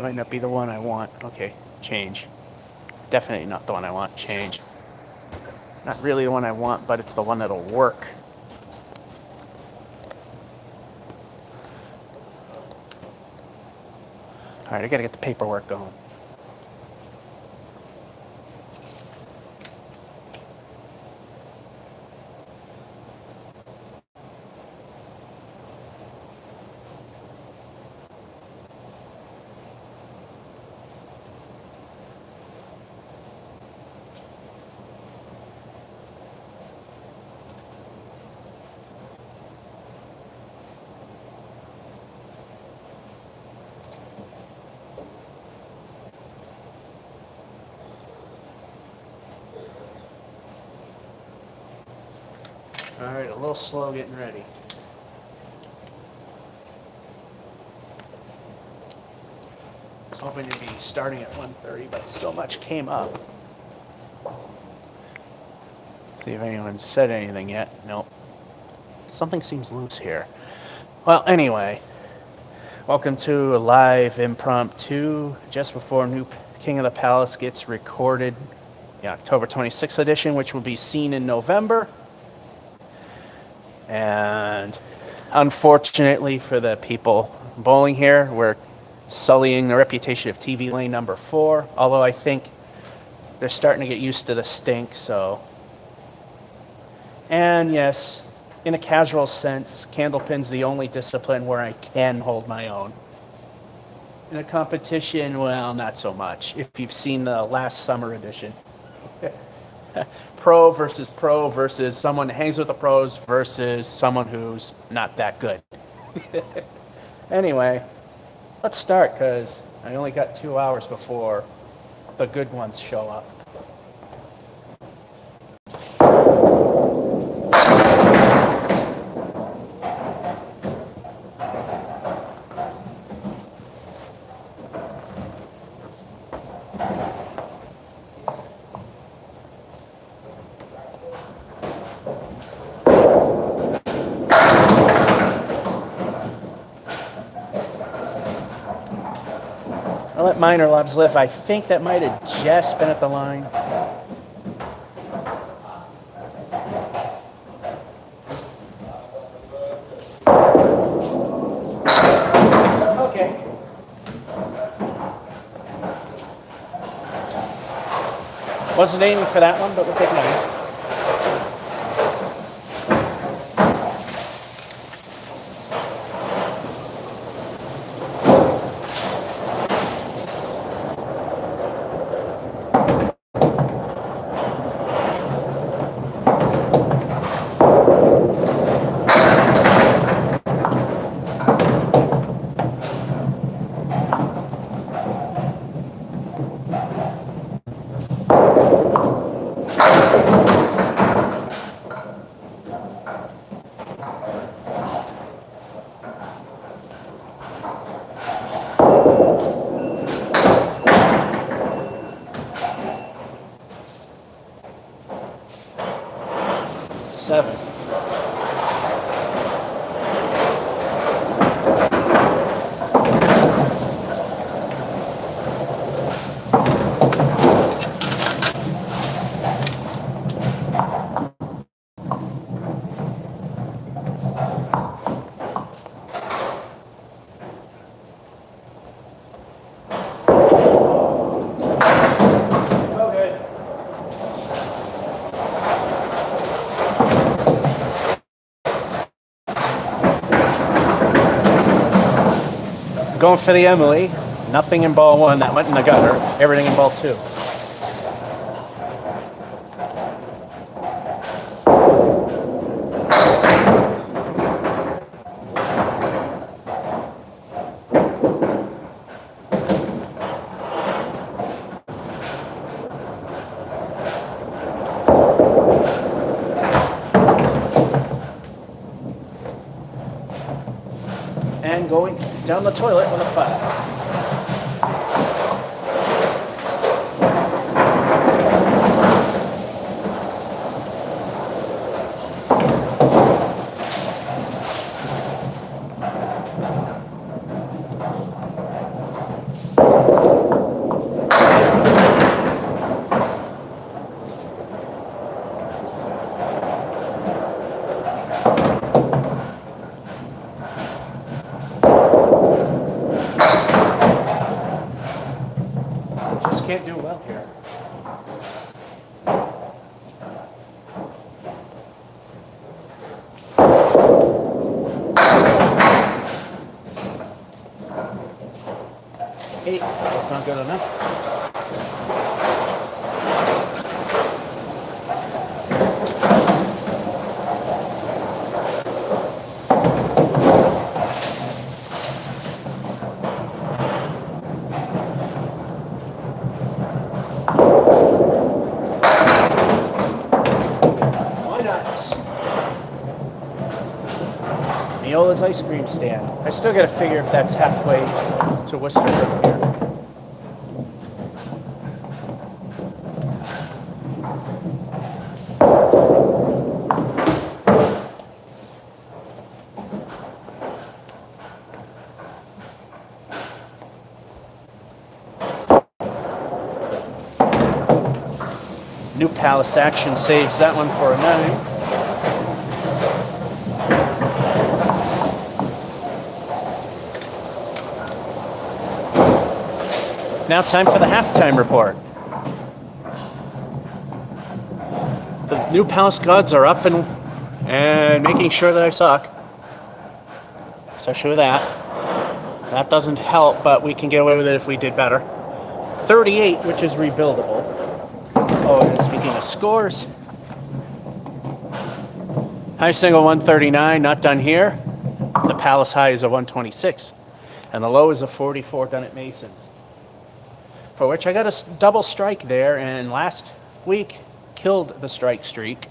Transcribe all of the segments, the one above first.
might not be the one I want. Okay, change. Definitely not the one I want. Change. Not really the one I want, but it's the one that'll work. Alright, I gotta get the paperwork going. Alright, a little slow getting ready. I was hoping to be starting at 1:30, but so much came up. See if anyone said anything yet. Nope. Something seems loose here. Well, anyway, welcome to a live impromptu just before New King of the Palace gets recorded, the October 26th edition, which will be seen in November. And unfortunately for the people bowling here, we're sullying the reputation of TV lane number 4, although I think they're starting to get used to the stink, so. And yes, in a casual sense, Candlepin's the only discipline where I can hold my own. In a competition, well, not so much, if you've seen the last summer edition. Pro versus someone who hangs with the pros versus someone who's not that good. Anyway, let's start, because I only got 2 hours before the good ones show up. I'll let minor lobs live. I think that might have just been at the line. Okay. Wasn't aiming for that one, but we'll take 9. Seven. Going for the Emily. Nothing in ball 1. That went in the gutter. Everything in ball 2. And going down the toilet with a 5. can't do well here. Eight. That's not good enough. Neola's ice cream stand. I still got to figure if that's halfway to Worcester from here. New Palace Action saves that one for a 9. Now time for the halftime report. The New Palace gods are up and making sure that I suck. Especially with that. That doesn't help, but we can get away with it if we did better. 38, which is rebuildable. Oh, and speaking of scores, high single 139, not done here. The Palace high is a 126, and the low is a 44 done at Mason's. For which I got a double strike there, and last week killed the strike streak.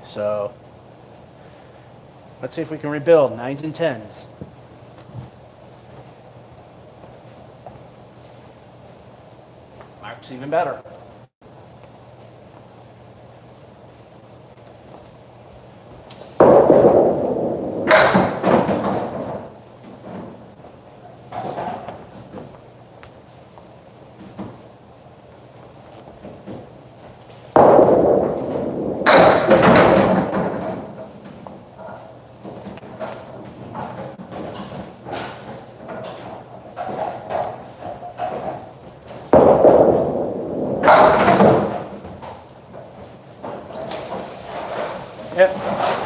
So let's see if we can rebuild 9s and 10s. Mark's even better. Yep,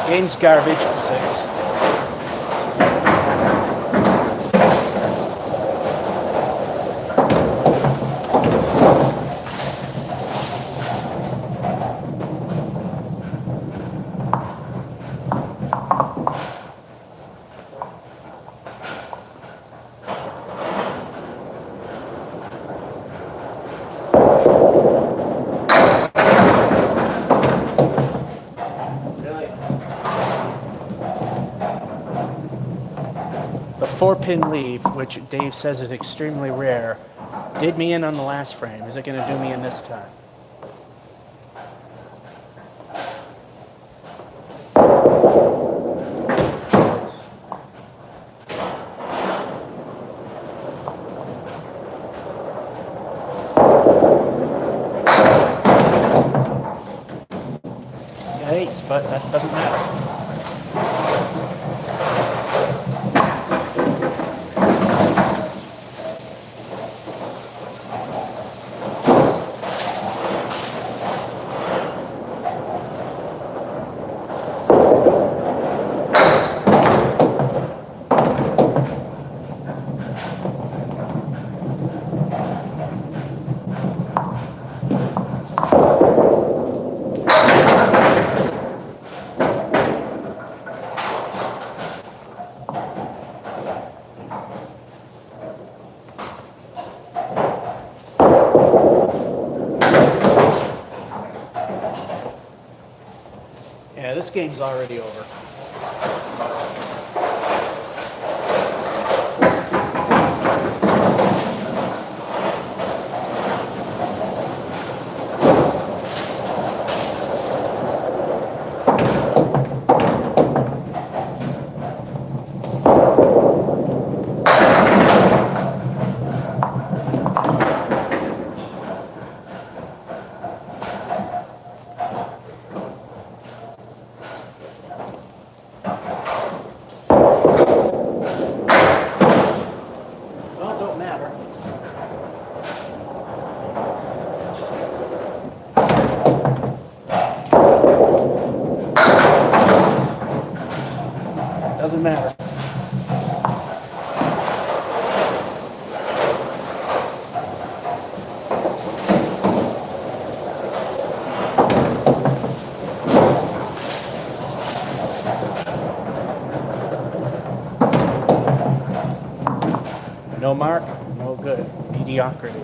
game's garbage at 6. The 4-pin leave, which Dave says is extremely rare, did me in on the last frame. Is it going to do me in this time? Yikes, but that doesn't matter. Yeah, this game's already over. doesn't matter. No mark, no good. Mediocrity.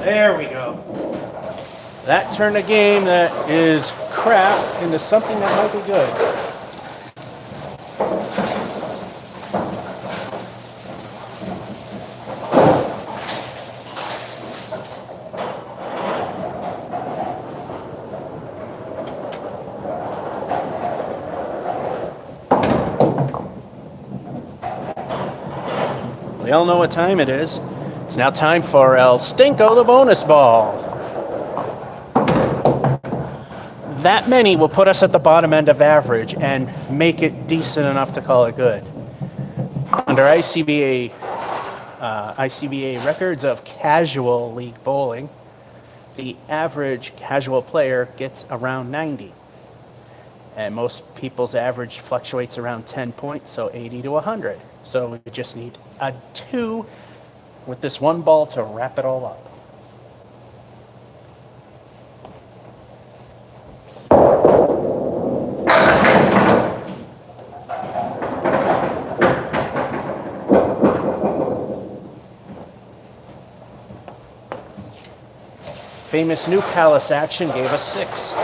There we go. That turned a game that is crap into something that might be good. We all know what time it is. It's now time for El Stinko, the bonus ball. That many will put us at the bottom end of average and make it decent enough to call it good. Under ICBA records of casual league bowling, the average casual player gets around 90. And most people's average fluctuates around 10 points, so 80 to 100. So we just need a 2 with this one ball to wrap it all up. Famous New Palace action gave us 6.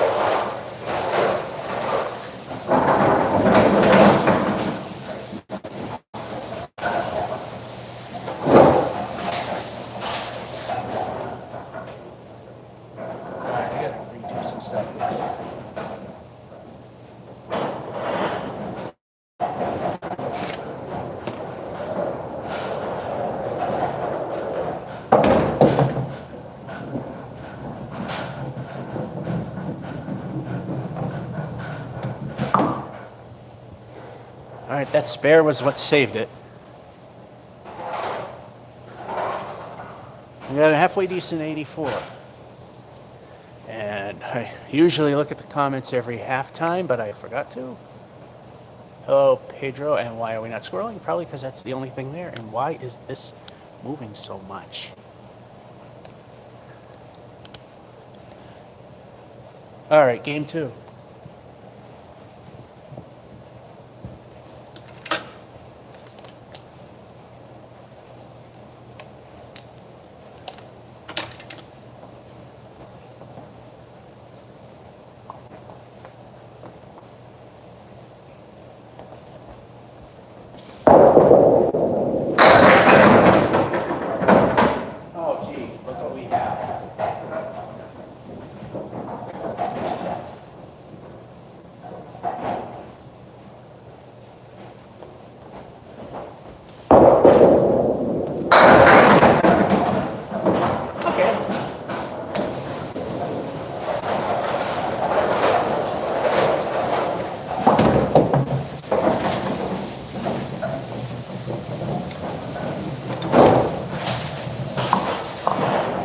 All right, that spare was what saved it. We got a halfway decent 84. And I usually look at the comments every halftime, but I forgot to. Hello, Pedro, and why are we not scrolling? Probably because that's the only thing there. And why is this moving so much? All right, game 2.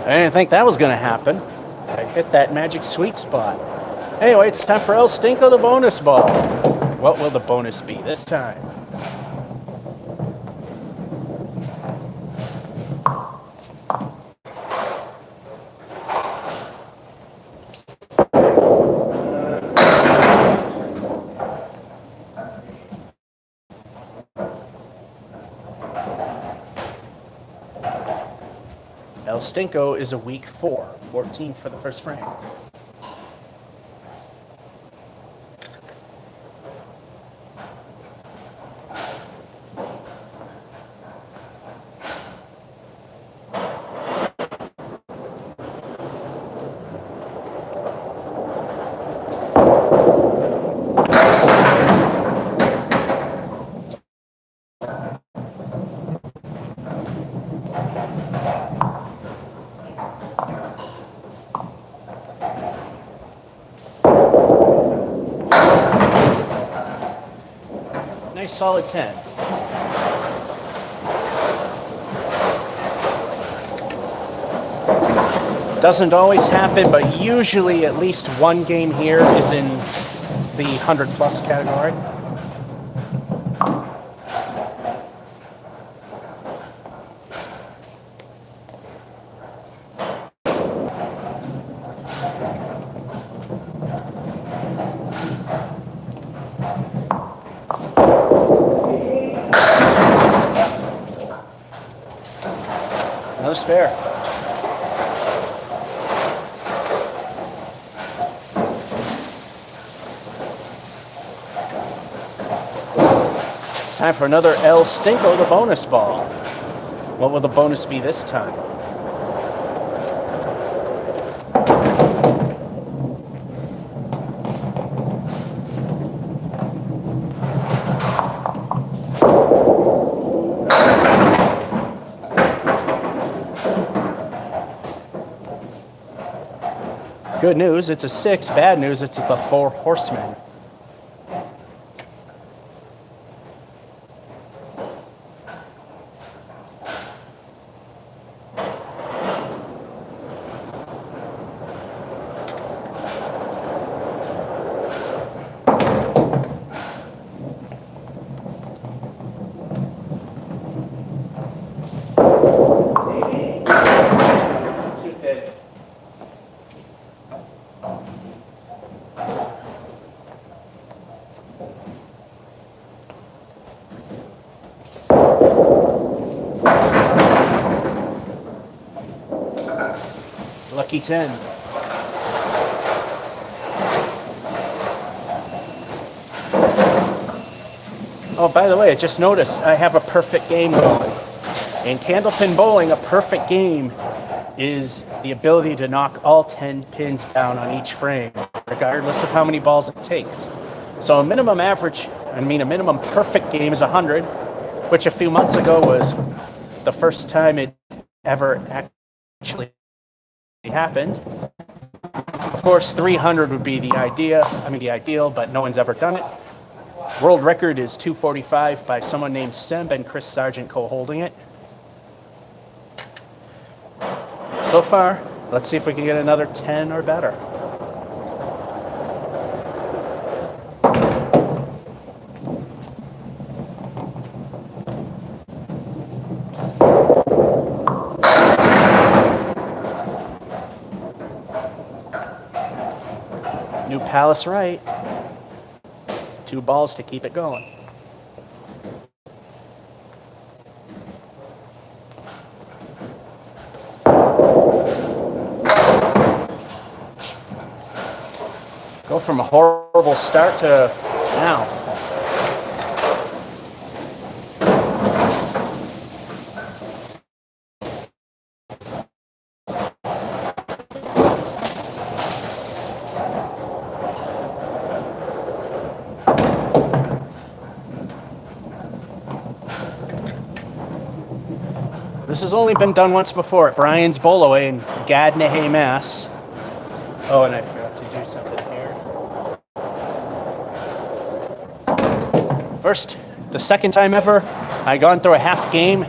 I didn't think that was going to happen. I hit that magic sweet spot. Anyway, it's time for El Stinko, the bonus ball. What will the bonus be this time? El Stinko is a week 4, 14 for the first frame. Nice solid 10. Doesn't always happen, but usually at least one game here is in the 100+ category. Another spare. It's time for another El Stinko, the bonus ball. What will the bonus be this time? Good news, it's a 6. Bad news, it's the 4 horsemen. Lucky 10. Oh, by the way, I just noticed I have a perfect game going. In Candlepin bowling, a perfect game is the ability to knock all 10 pins down on each frame, regardless of how many balls it takes. So a minimum perfect game is 100, which a few months ago was the first time it ever actually happened. Of course, 300 would be the ideal, but no one's ever done it. World record is 245 by someone named Semb and Chris Sargent co-holding it. So far, let's see if we can get another 10 or better. New Palace right. 2 balls to keep it going. Go from a horrible start to now. This has only been done once before at Brian's Bowlaway in Gadnahay, Mass. Oh, and I forgot to do something here. First, the second time ever, I gone through a half game,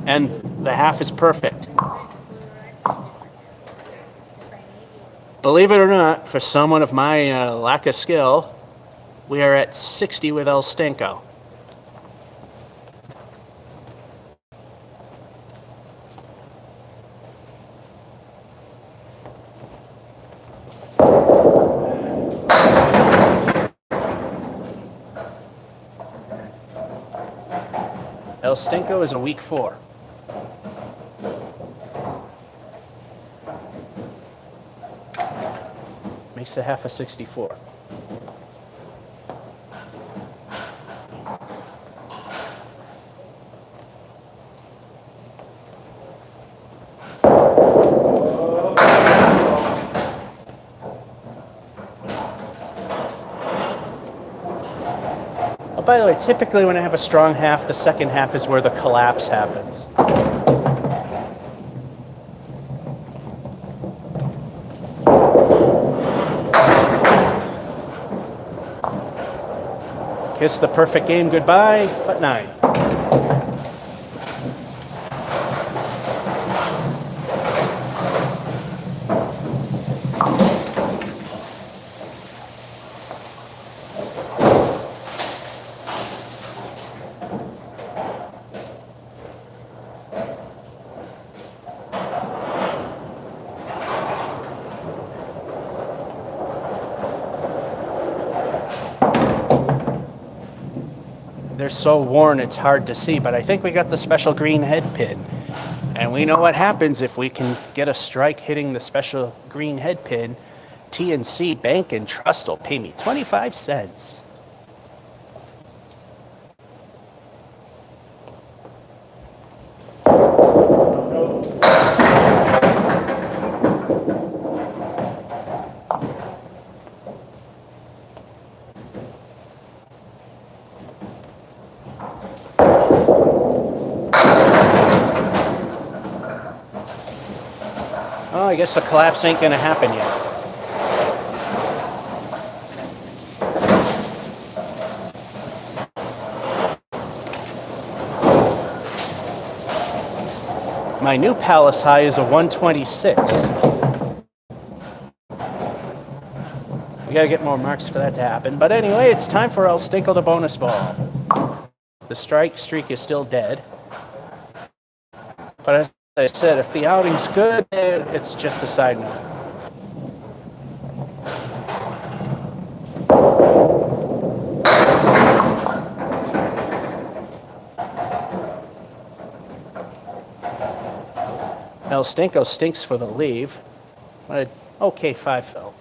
and the half is perfect. Believe it or not, for someone of my lack of skill, we are at 60 with El Stinko. El Stinko is a weak 4. Makes the half a 64. By the way, typically when I have a strong half, the second half is where the collapse happens. Kiss the perfect game goodbye, but 9. They're so worn it's hard to see, but I think we got the special green head pin. And we know what happens if we can get a strike hitting the special green head pin. TNC Bank and Trust will pay me 25 cents. Oh, I guess the collapse ain't gonna happen yet. My new Palace high is a 126. We gotta get more marks for that to happen. But anyway, it's time for El Stinko the bonus ball. The strike streak is still dead. But as I said, if the outing's good, it's just a side note. El Stinko stinks for the leave. But okay 5 fill.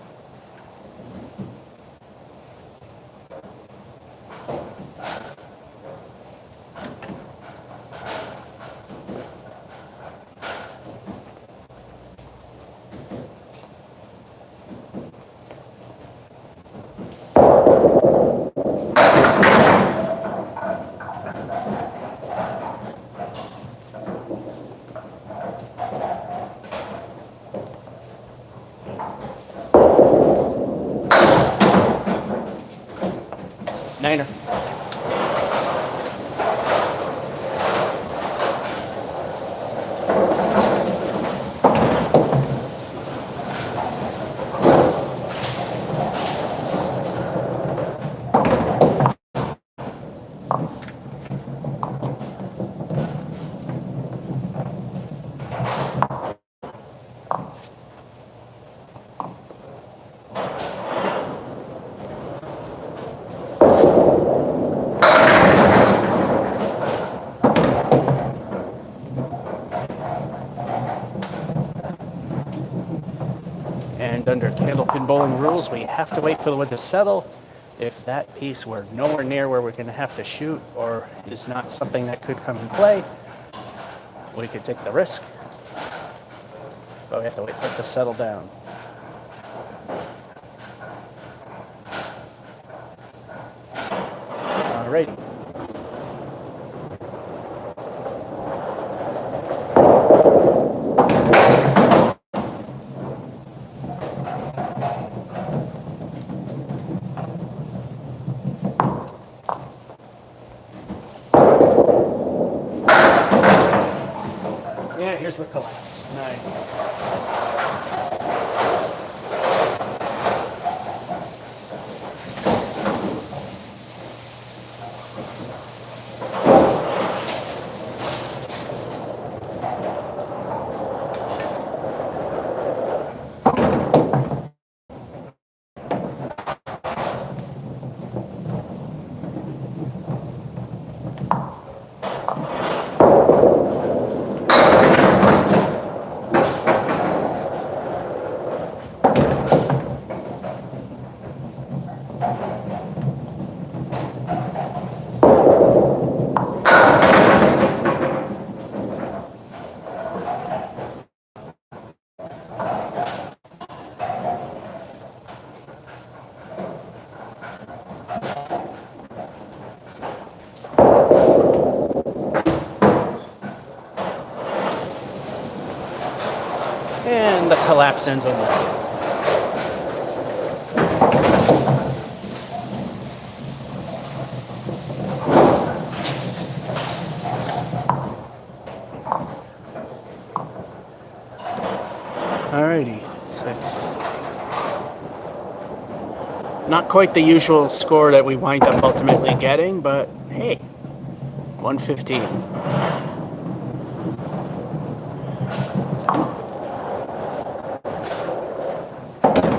Niner. And under Candlepin bowling rules, we have to wait for the wind to settle. If that piece were nowhere near where we're going to have to shoot or is not something that could come in play, we could take the risk. But we have to wait for it to settle down. All right. Yeah, here's the collapse. 9. And the collapse ends on that. Not quite the usual score that we wind up ultimately getting, but hey, 115.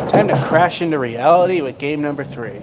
Time to crash into reality with game number 3.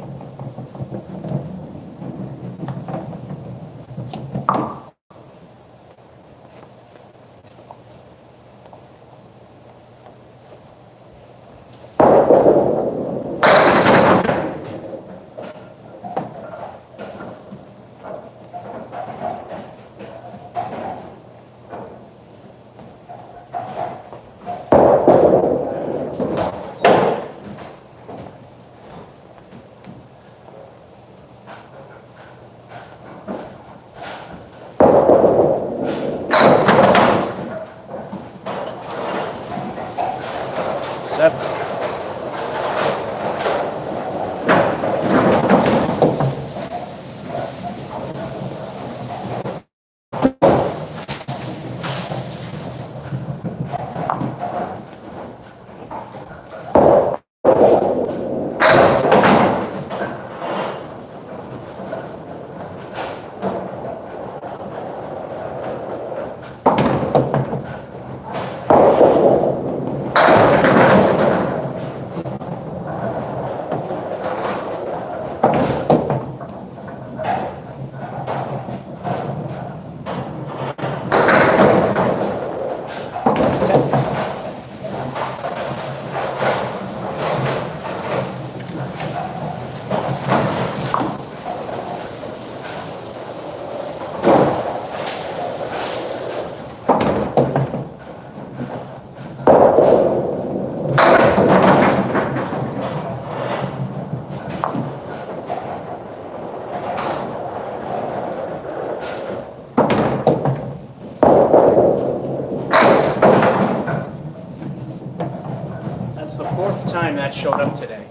That's the 4th time that showed up today.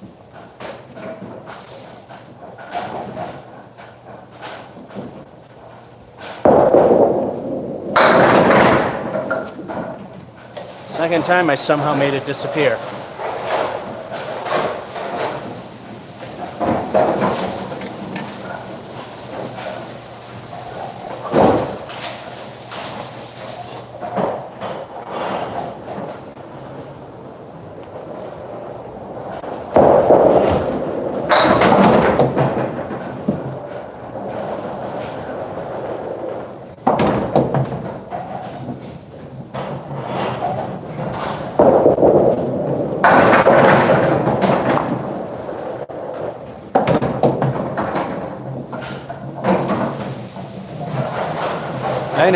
Second time I somehow made it disappear.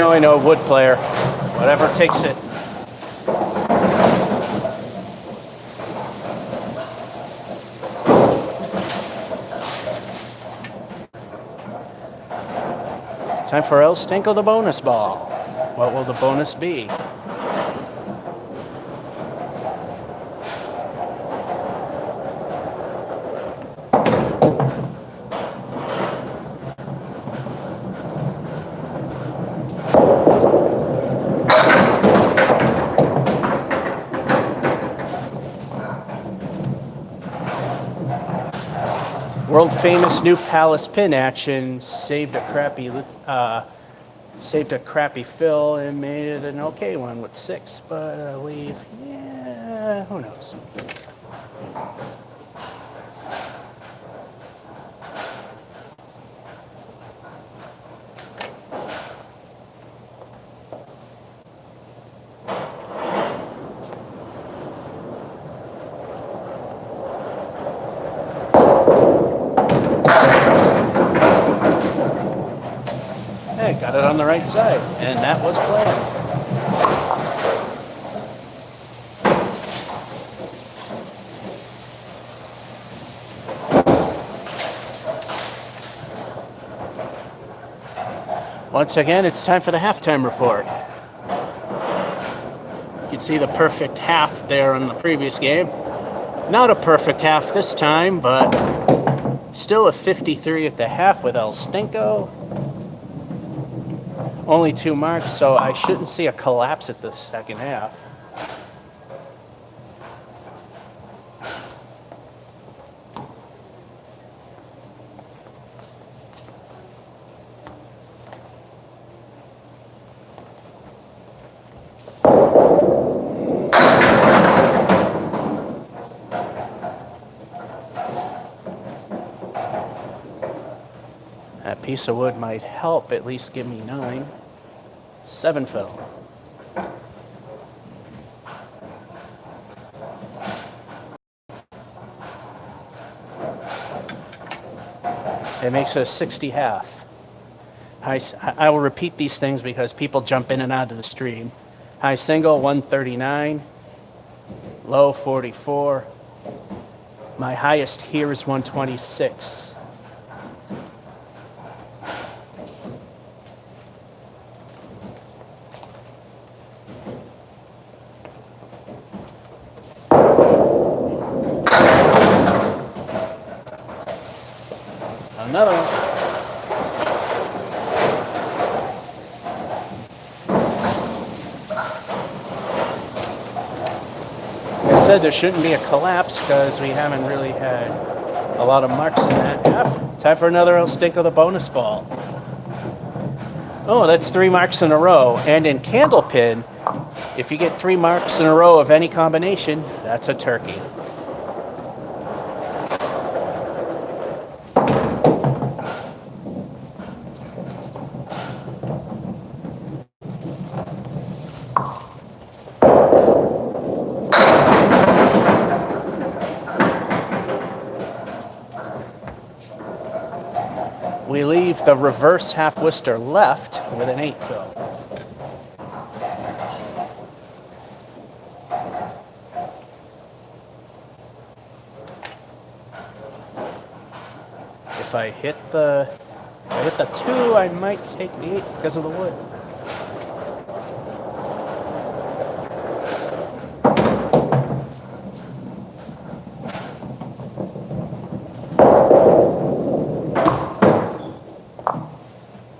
I know, wood player. Whatever takes it. Time for El Stinko the bonus ball. What will the bonus be? World famous new Palace pin action saved a crappy fill and made it an okay one with 6, but I believe, yeah, who knows. Got it on the right side, and that was planned. Once again, it's time for the halftime report. You can see the perfect half there in the previous game. Not a perfect half this time, but still a 53 at the half with El Stinko. Only 2 marks, so I shouldn't see a collapse at the second half. piece of wood might help at least give me 9. 7 fill. It makes it a 60 half. I will repeat these things because people jump in and out of the stream. High single, 139. Low, 44. My highest here is 126. Another one. I said there shouldn't be a collapse because we haven't really had a lot of marks in that half. Time for another El Stinko the bonus ball. Oh, that's 3 marks in a row. And in Candlepin, if you get 3 marks in a row of any combination, that's a turkey. We leave the reverse half Worcester left with an 8 fill. If I hit the 2, I might take the 8 because of the wood.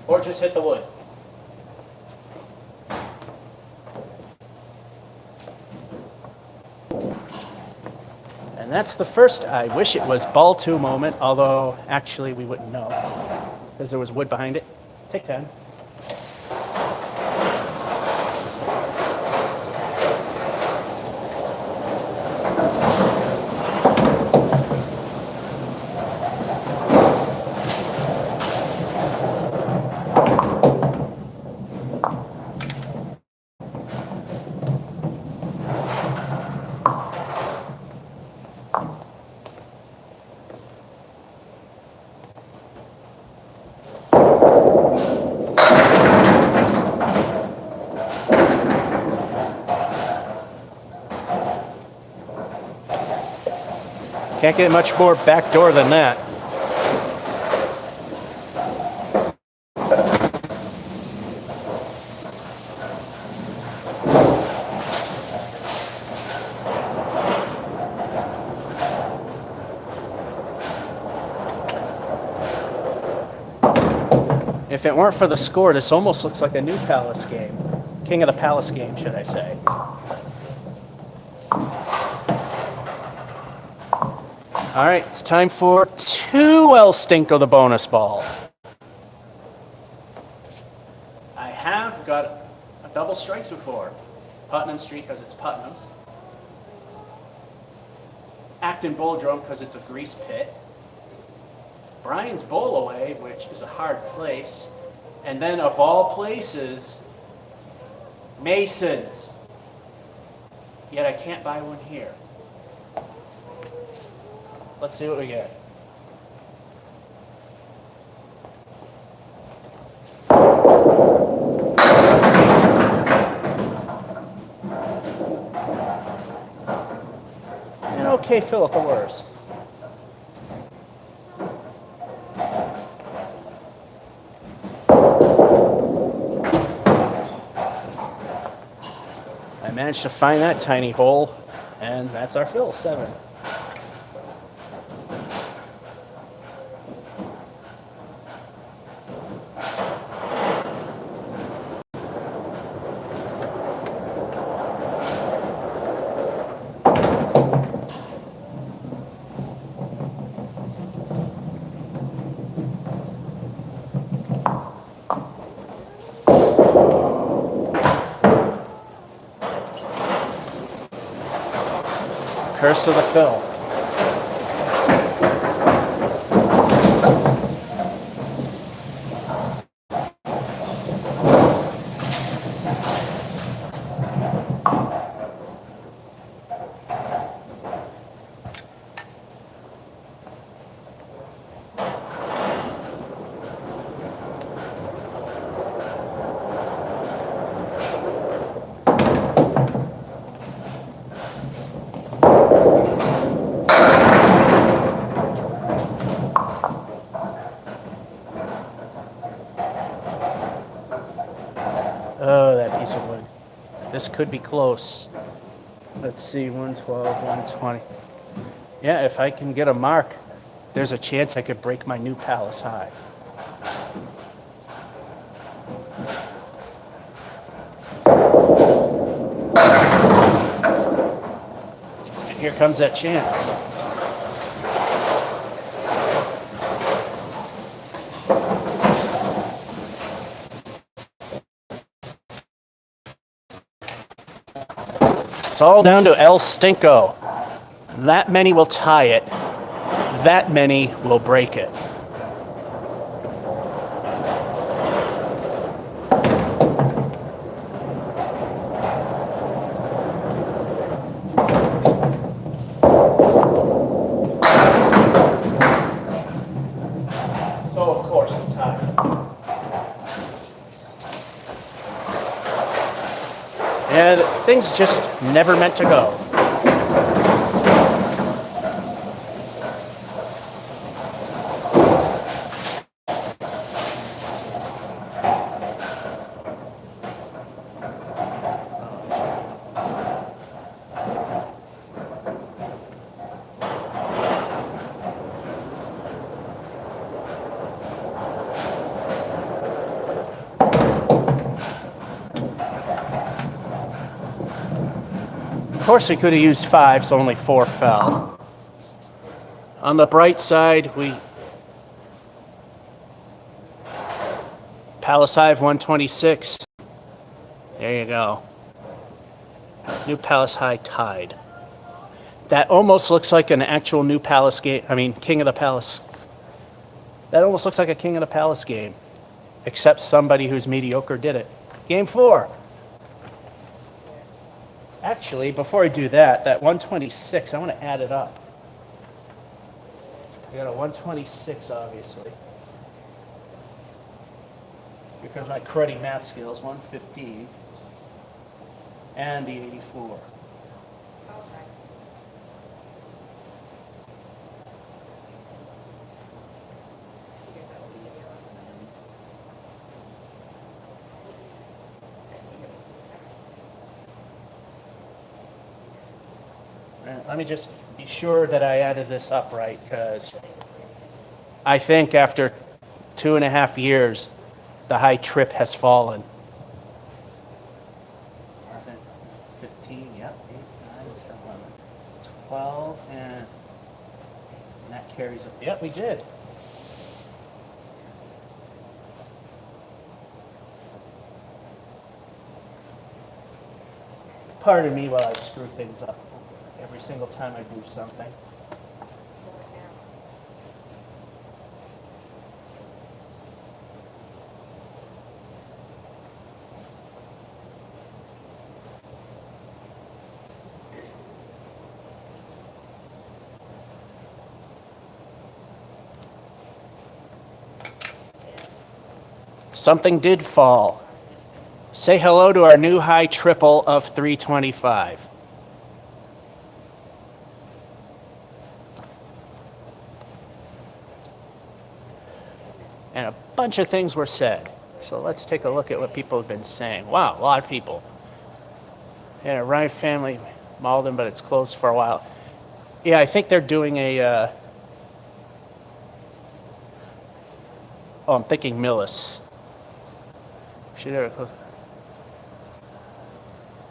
Or just hit the wood. And that's the first I wish it was ball 2 moment, although actually we wouldn't know because there was wood behind it. Take 10. Can't get much more backdoor than that. If it weren't for the score, this almost looks like a new Palace game. King of the Palace game, should I say. All right, it's time for 2 El Stinko the bonus balls. I have got a double strikes before. Putnam Street because it's Putnam's. Acton Boldrome because it's a grease pit. Brian's Bowl Away, which is a hard place. And then of all places, Mason's. Yet I can't buy one here. Let's see what we get. An okay fill at the worst. I managed to find that tiny hole, and that's our fill, 7. Curse of the fill. This could be close. Let's see, 112, 120. Yeah, if I can get a mark, there's a chance I could break my new Palace high. And here comes that chance. It's all down to El Stinko. That many will tie it. That many will break it. So of course we tie. And things just never meant to go. Of course, we could have used 5, so only 4 fell. On the bright side, we Palace Hive 126. There you go. New Palace High tied. That almost looks like an actual New Palace game. I mean, King of the Palace. That almost looks like a King of the Palace game, except somebody who's mediocre did it. Game 4. Actually, before I do that 126, I want to add it up. I got a 126, obviously. Here comes my cruddy math skills, 115. And the 84. Let me just be sure that I added this up right, because I think after 2.5 years, the high trip has fallen. 15, yep, 8, 9, 11, 12, and that carries up. Yep, we did. Pardon me while I screw things up every single time I do something. Something did fall. Say hello to our new high triple of 325. And a bunch of things were said. So let's take a look at what people have been saying. Wow, a lot of people. Yeah, Ryan family, Malden, but it's closed for a while. Yeah, I think they're doing a... Oh, I'm thinking Millis. Should ever close.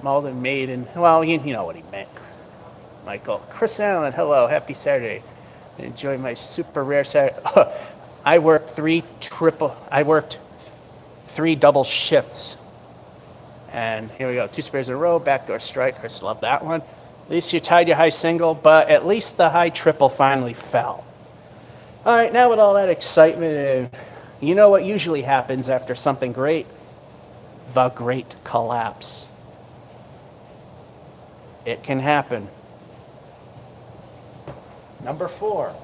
Malden Maiden. Well, you know what he meant. Michael. Chris Allen, hello. Happy Saturday. Enjoy my super rare Saturday. I worked 3 double shifts. And here we go. 2 spares in a row. Backdoor strike. Chris, love that one. At least you tied your high single, but at least the high triple finally fell. All right, now with all that excitement, you know what usually happens after something great? The great collapse. It can happen. Number 4.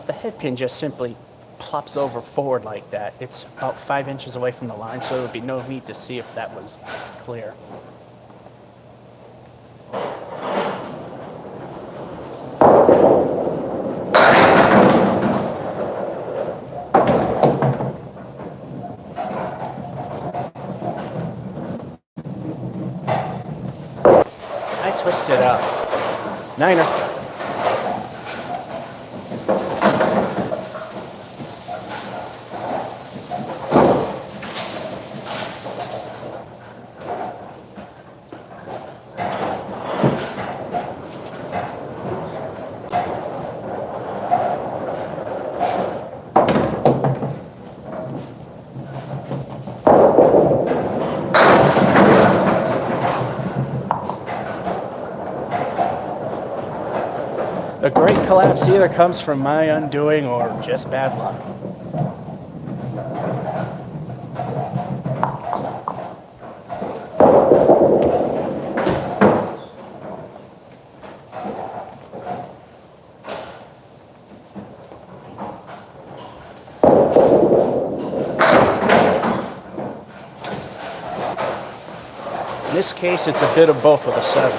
if the head pin just simply plops over forward like that, it's about 5 inches away from the line, so there would be no need to see if that was clear. I twisted up. Niner. The great collapse either comes from my undoing or just bad luck. In this case, it's a bit of both with a 7.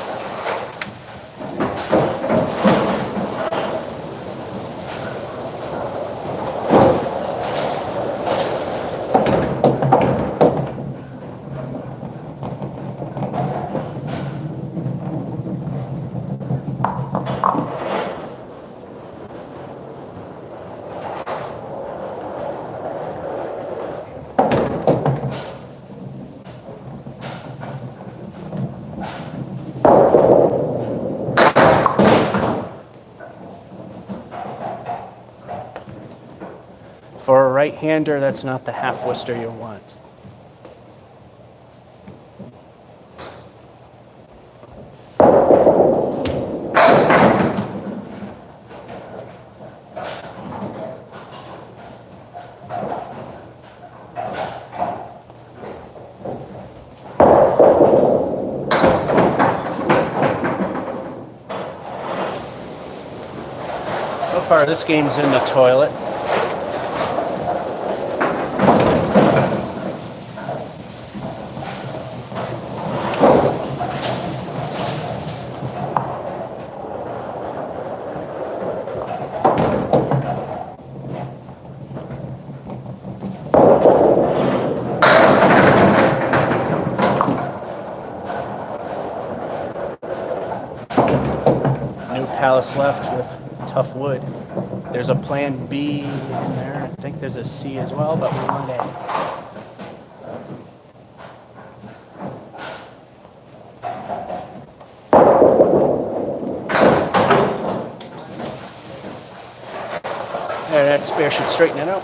For a right-hander, that's not the half Worcester you want. So far, this game's in the toilet. Palace left with tough wood. There's a plan B in there. I think there's a C as well, but we want A. There, that spare should straighten it out.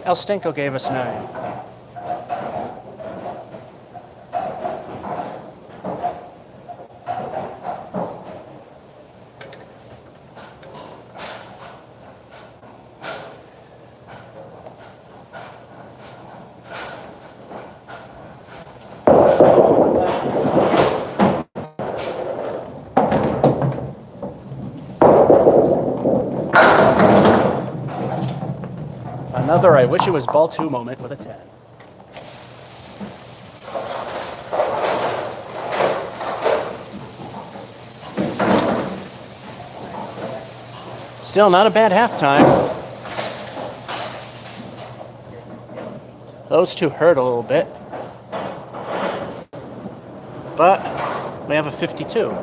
El Stinko gave us 9. Another I wish it was ball 2 moment with a 10. Still not a bad halftime. Those two hurt a little bit. But we have a 52.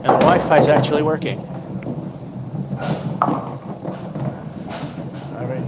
And the Wi-Fi is actually working. All right.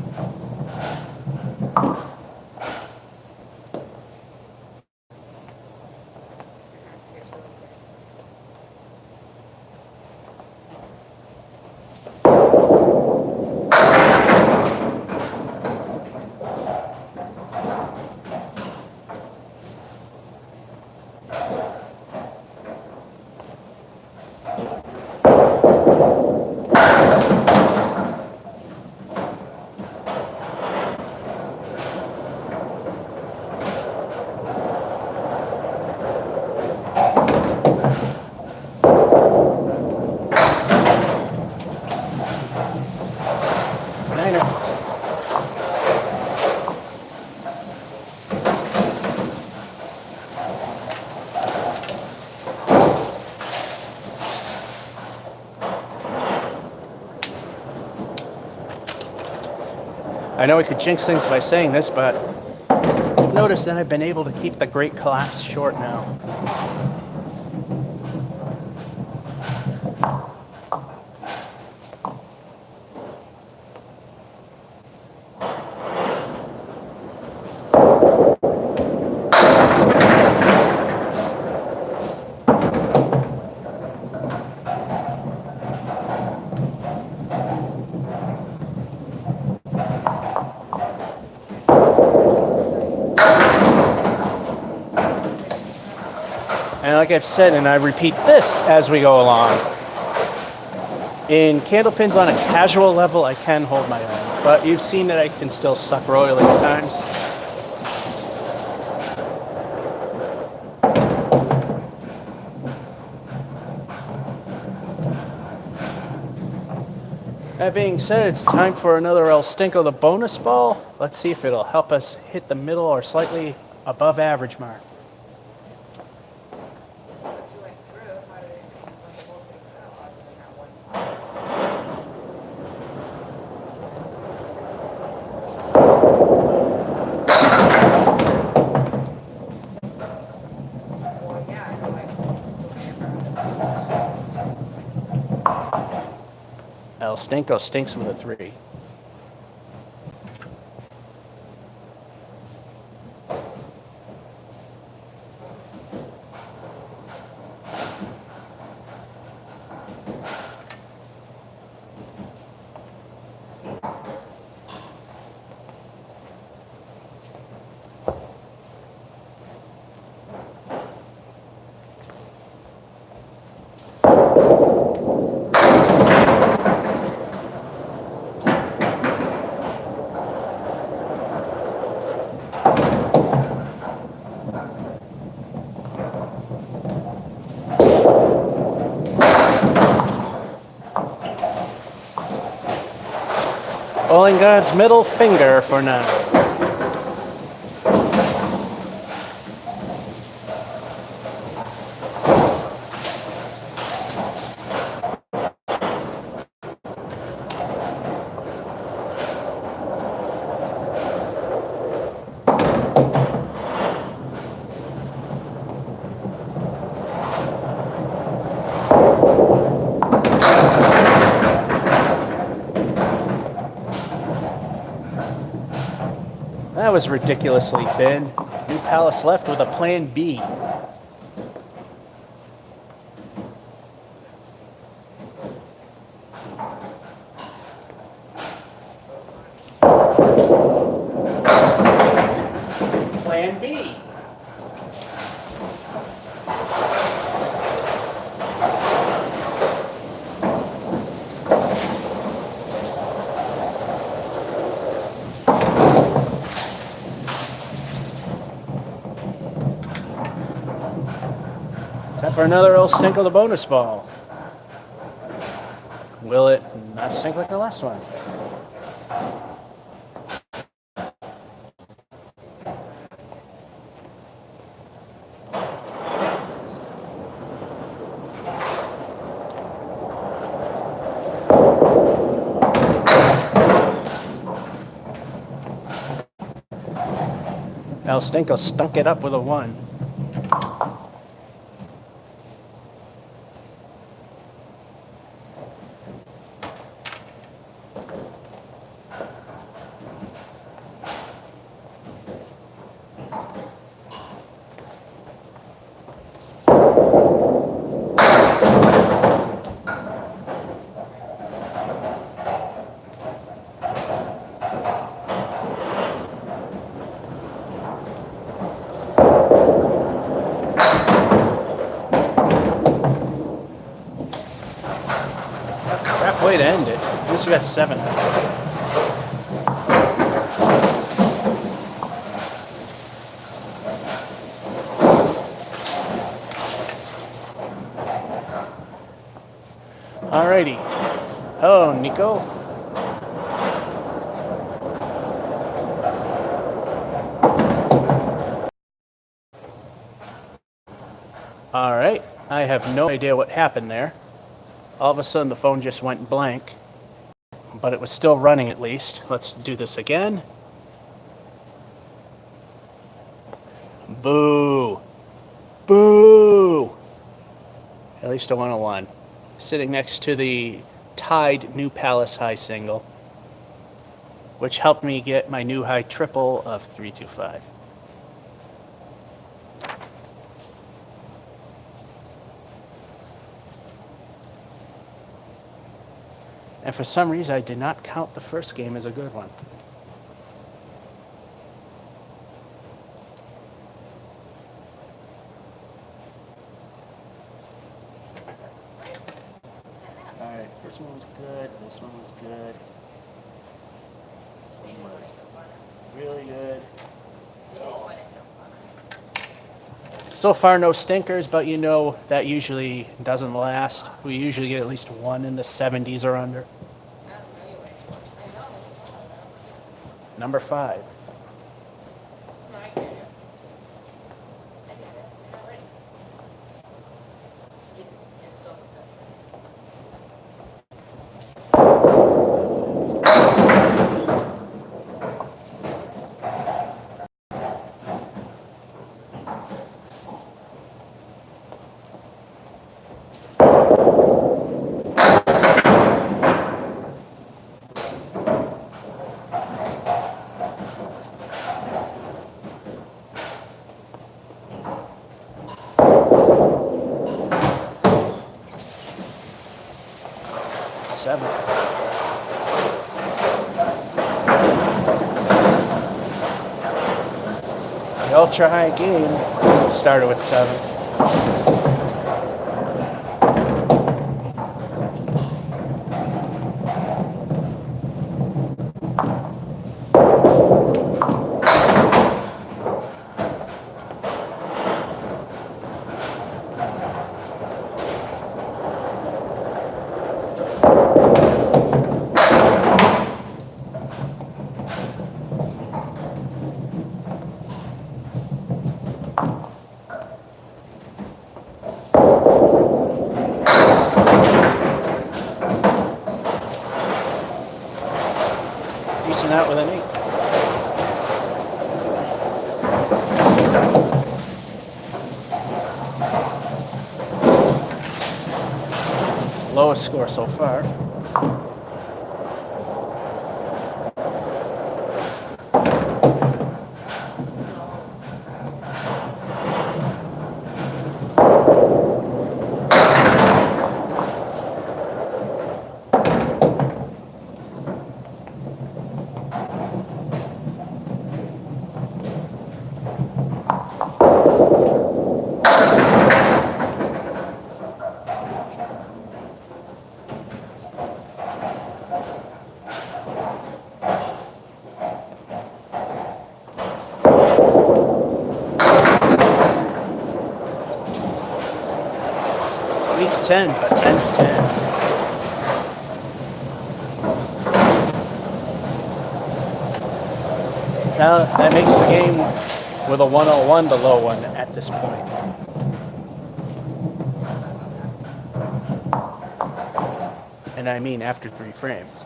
I know I could jinx things by saying this, but you've noticed that I've been able to keep the Great Collapse short now. And like I've said, and I repeat this as we go along, in candlepins on a casual level, I can hold my own. But you've seen that I can still suck royally at times. That being said, it's time for another El Stinko the bonus ball. Let's see if it'll help us hit the middle or slightly above average mark. El Stinko stinks with a 3. Bowling God's middle finger for now. That was ridiculously thin. New Palace left with a plan B. Plan B. Time for another El Stinko the bonus ball. Will it not stink like the last one? El Stinko stunk it up with a 1. Crap way to end it. At least we got 7. Alrighty. Hello, Nico. Alright. I have no idea what happened there. All of a sudden the phone just went blank. but it was still running at least. Let's do this again. Boo! Boo! At least a 101. Sitting next to the tied New Palace high single, which helped me get my new high triple of 325. And for some reason, I did not count the first game as a good one. All right, first one was good. This one was good. This one was really good. So far, no stinkers, but you know that usually doesn't last. We usually get at least one in the 70s or under. Number 5. Seven. The ultra high game started with 7. Decent out with an 8. Lowest score so far. Week 10, but 10's 10. Now that makes the game with a 101 the low one at this point. And I mean after 3 frames.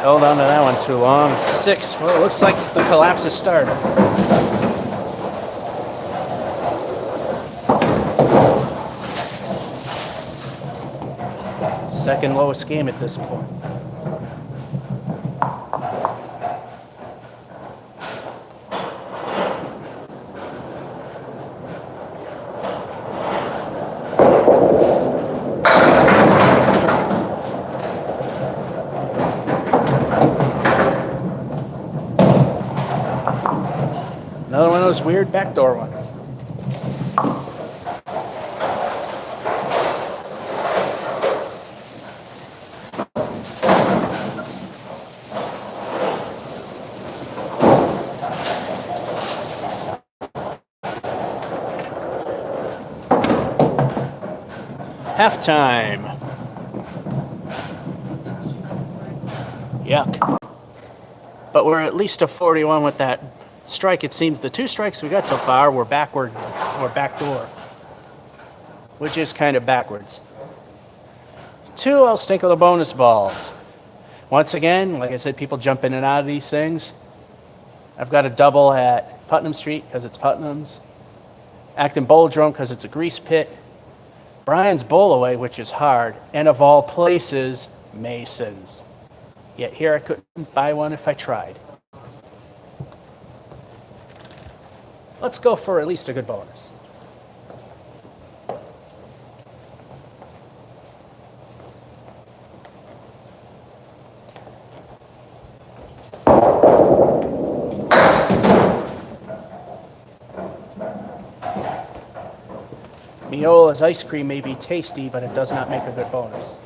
Held on to that one too long. 6. Well, it looks like the collapse has started. Second lowest game at this point. Another one of those weird backdoor ones. Halftime. Yuck. But we're at least to 41 with that strike. It seems the 2 strikes we got so far were backwards, or backdoor, which is kind of backwards. 2, I'll stink of the bonus balls. Once again, like I said, people jump in and out of these things. I've got a double at Putnam Street because it's Putnam's. Acton Bowldrome because it's a grease pit. Brian's Bowlaway, which is hard. And of all places, Mason's. Yet here I couldn't buy one if I tried. Let's go for at least a good bonus. Miola's ice cream may be tasty, but it does not make a good bonus.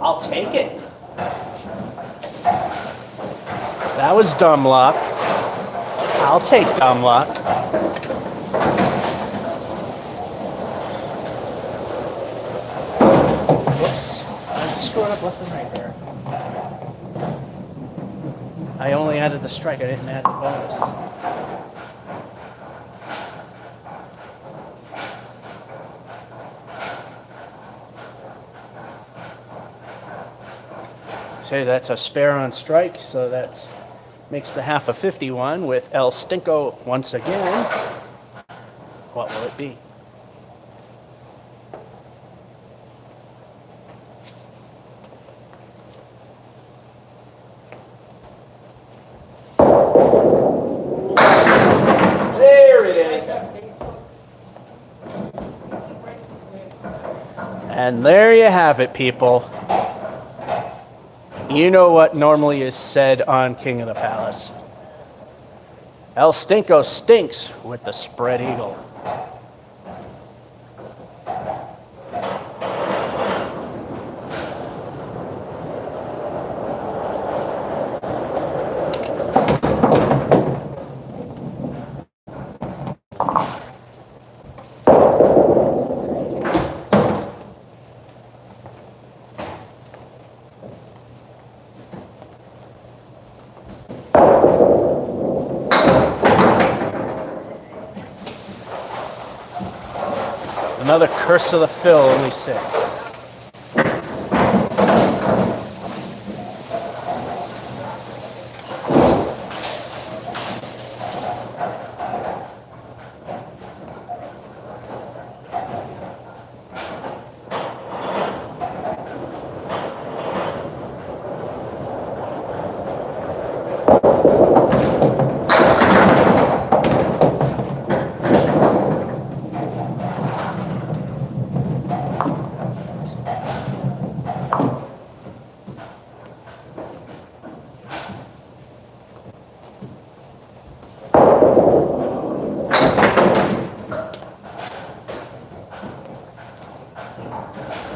I'll take it. That was dumb luck. I'll take dumb luck. Whoops. I'm screwing up left and right there. I only added the strike, I didn't add the bonus. Say that's a spare on strike, so that makes the half of 51 with El Stinko once again. What will it be? There it is. And there you have it, people. You know what normally is said on King of the Palace. El Stinko stinks with the spread eagle. Another curse of the fill, only 6.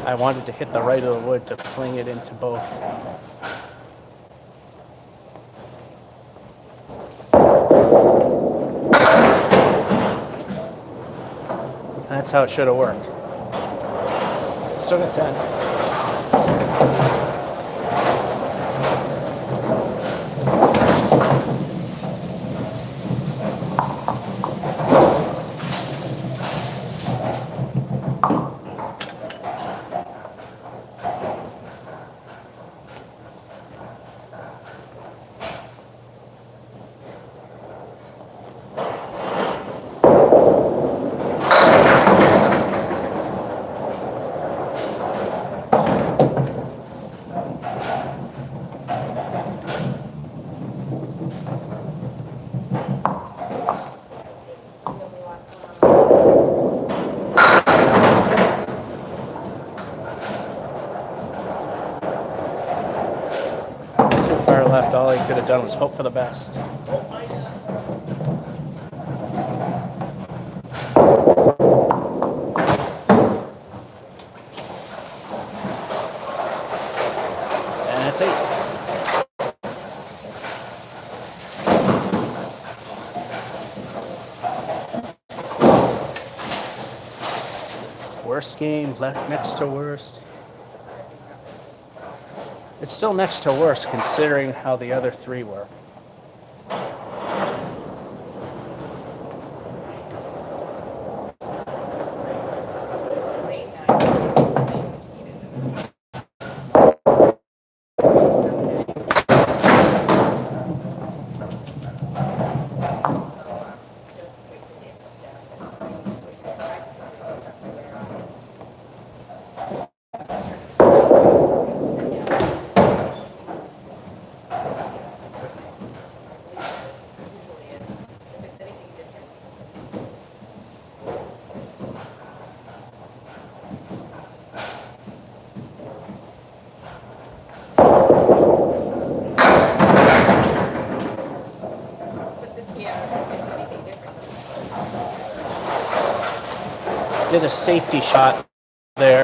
I wanted to hit the right of the wood to fling it into both. That's how it should have worked. Still got 10. left. All he could have done was hope for the best. And it's 8. Worst game, next to worst. It's still next to worst considering how the other 3 were. Did a safety shot there.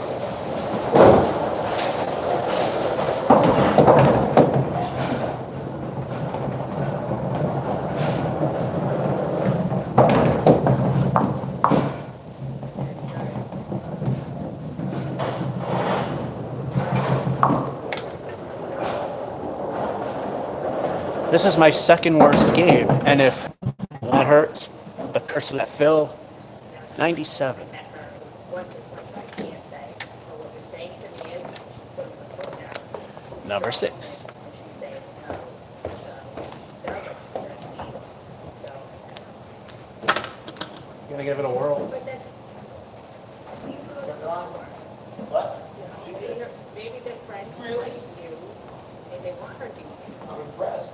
This is my second worst game, and if that hurts, the curse of that Phil, 97. Number 6. Gonna give it a whirl. What? Maybe they're friends like you, and they want her to. I'm impressed.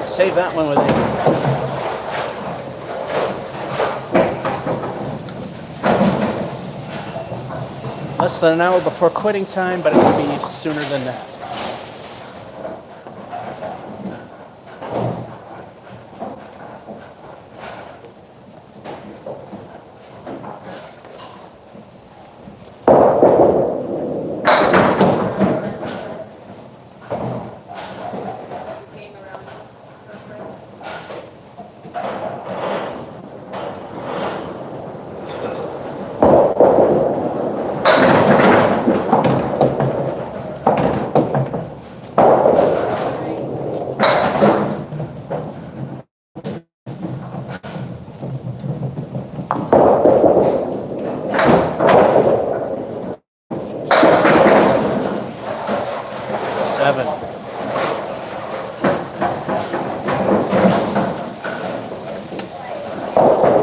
Save that one with it. Less than an hour before quitting time, but it will be sooner than that.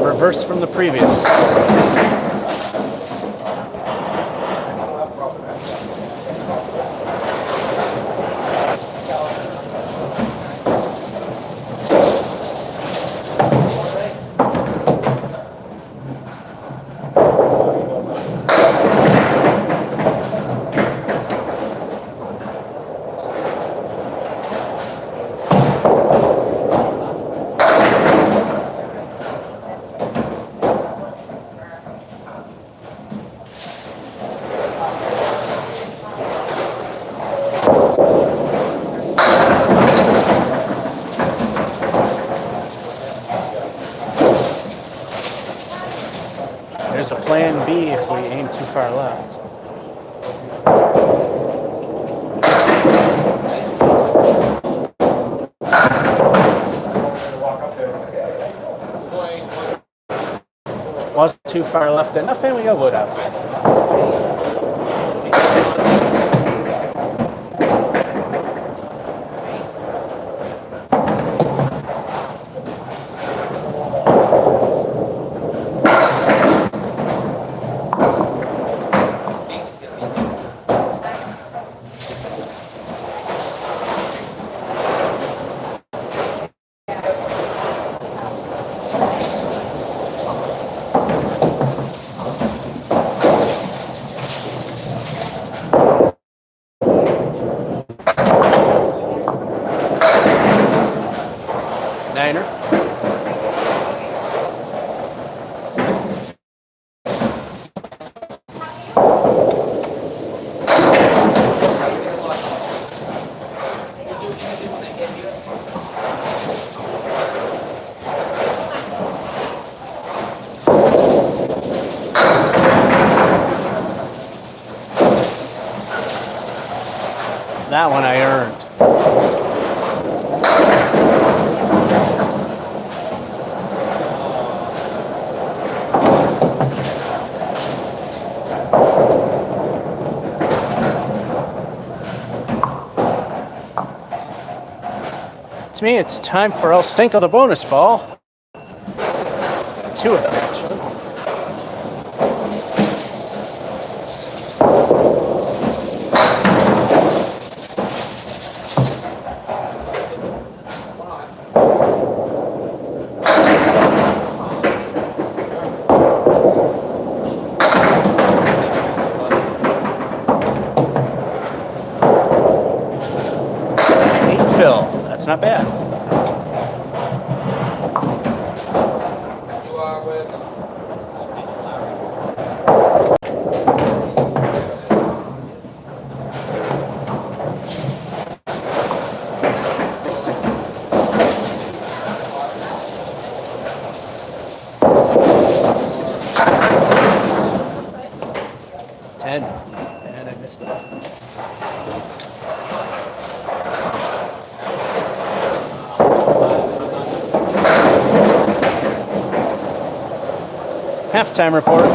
Reverse from the previous. There's a plan B if we aim too far left. Wasn't too far left enough, and we got wood out. Niner. That one I earned. To me, it's time for El Stinko the bonus ball. 2 of them, actually. That's not bad. And I missed it. Halftime report.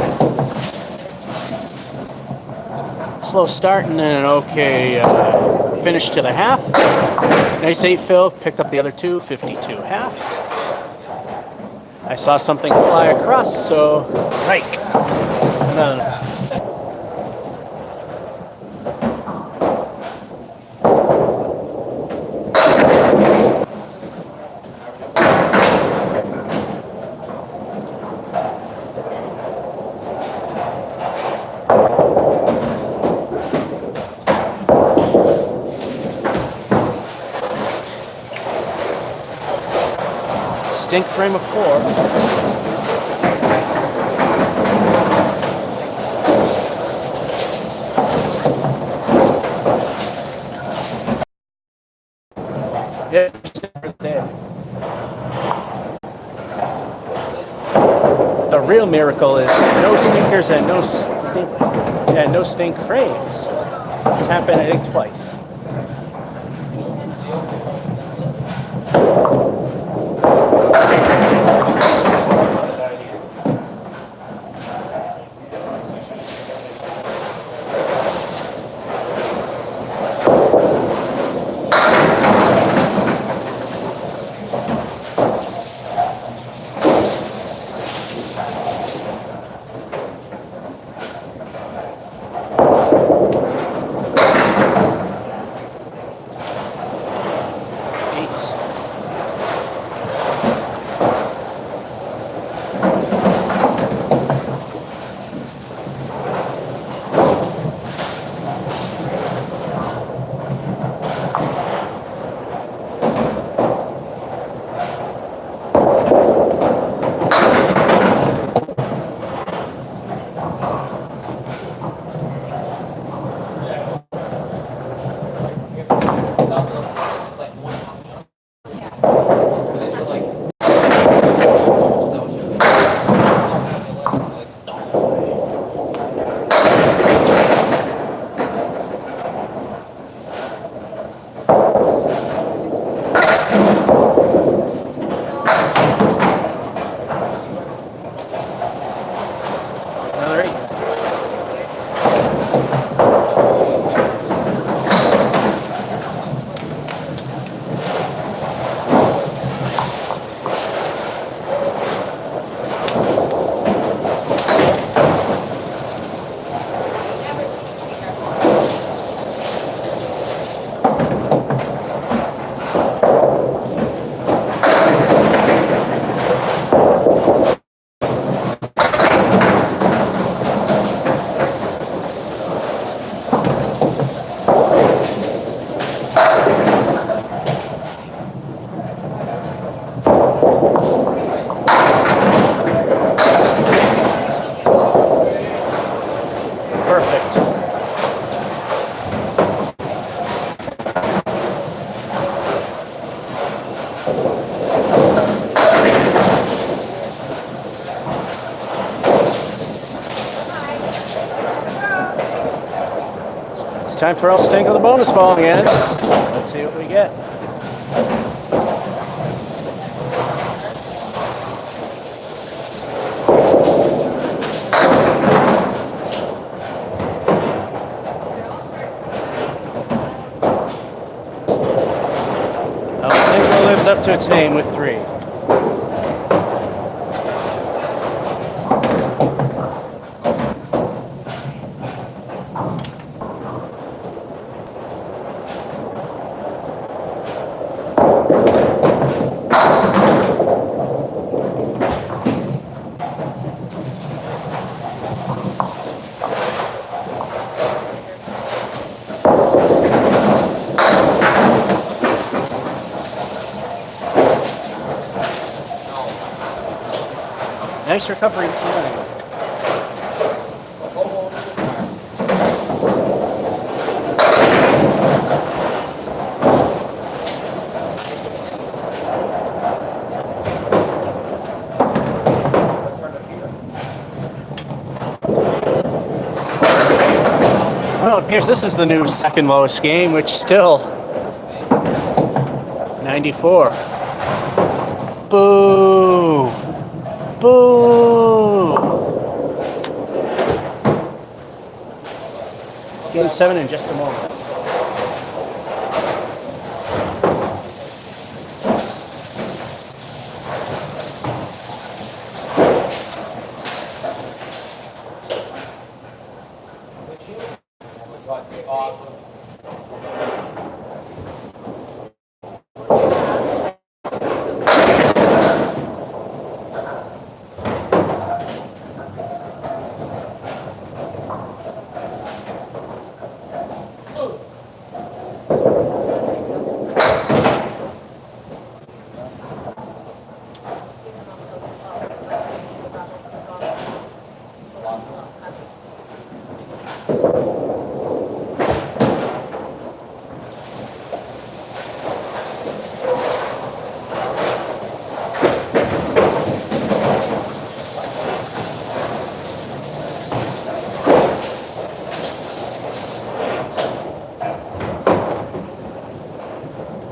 Slow start and then an okay finish to the half. Nice 8 fill, picked up the other 2, 52 half. I saw something fly across, so right. No. Stink frame of 4. Yeah, the real miracle is no stinkers and no stink frames. It's happened, I think, twice. time for us to tinkle the bonus ball again. Let's see what we get. Tinkle lives up to its name with 3. Nice recovery time. Well, it appears this is the new second lowest game, which still 94. Boo! Boo! Game 7 in just a moment.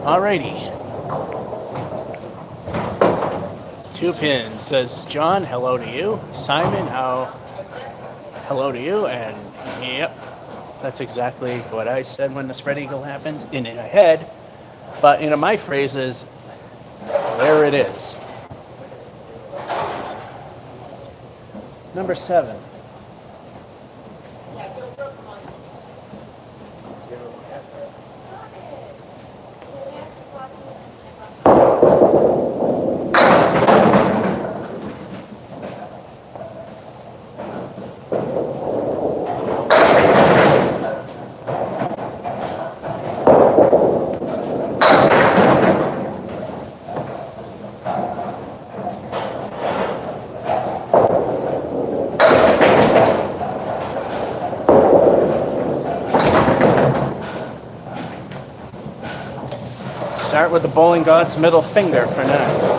Alrighty. 2 pins, says John, hello to you. Simon, hello to you. And yep, that's exactly what I said when the spread eagle happens in my head. But my phrase is, there it is. Number 7. Start with the bowling god's middle finger for now.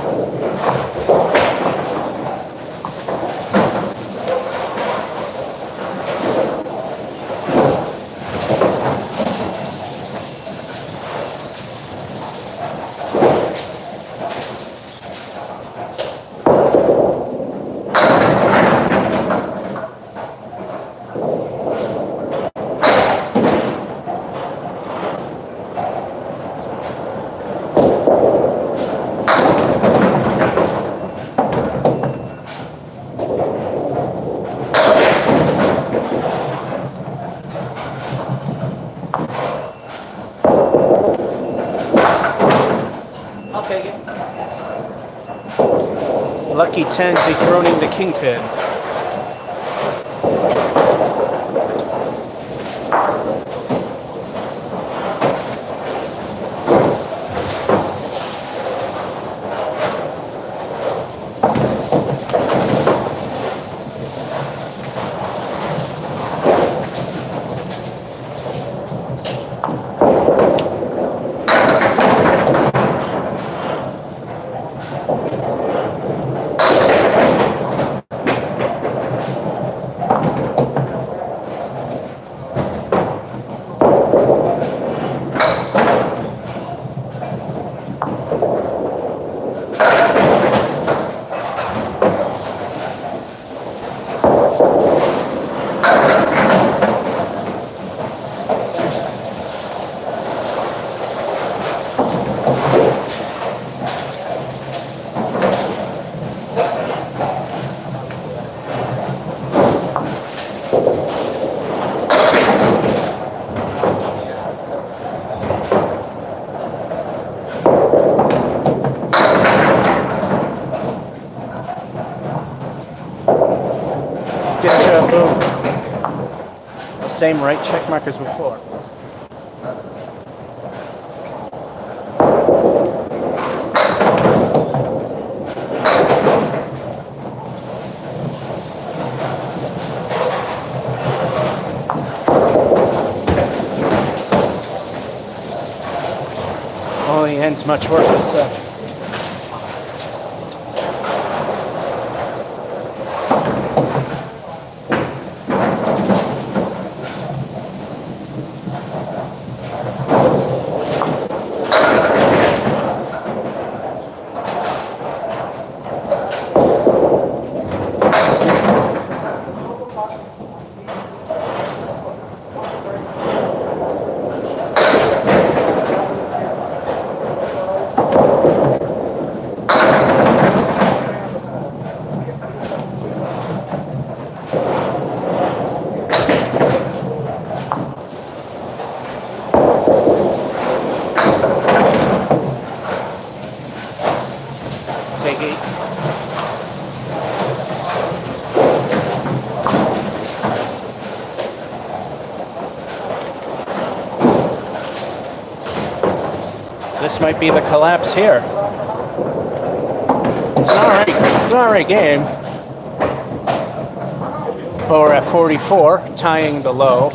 Lucky 10 dethroning the kingpin. Deja vu. The same right check mark as before. Oh, the end's much worse at 7. Take 8. This might be the collapse here. It's an alright game. But we're at 44, tying the low.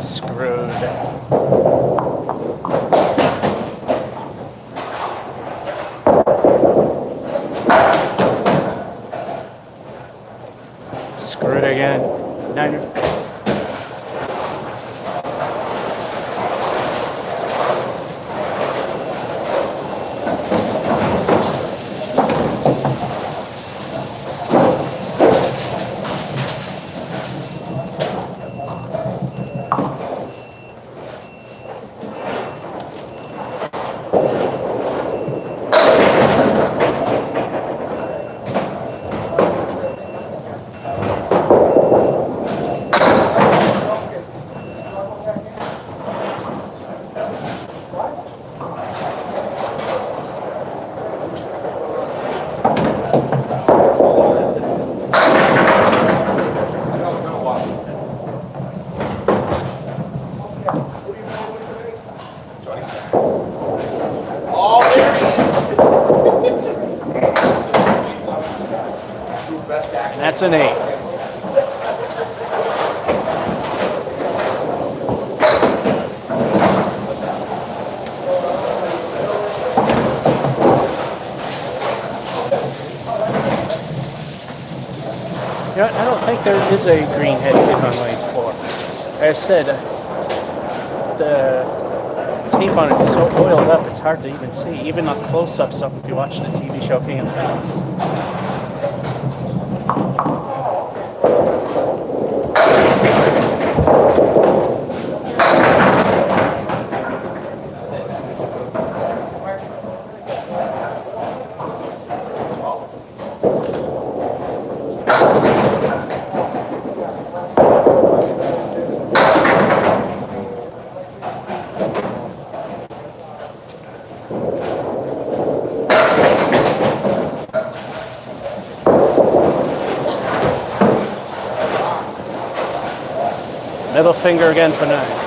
Screwed. Screwed again. Niner. Oh, there he is. That's an 8. You know, I don't think there is a green head pin on lane 4. Like I said, the tape on it's so oiled up, it's hard to even see. Even on close-ups, if you're watching the TV show Candlepin. Middle finger again for 9.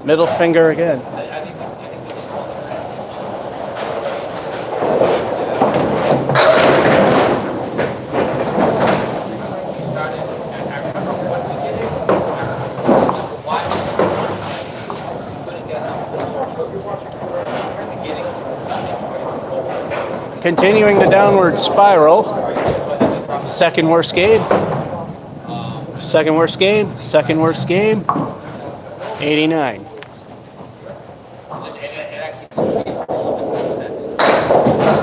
Middle finger again. Continuing the downward spiral. Second worst game. Second worst game. Second worst game. 89.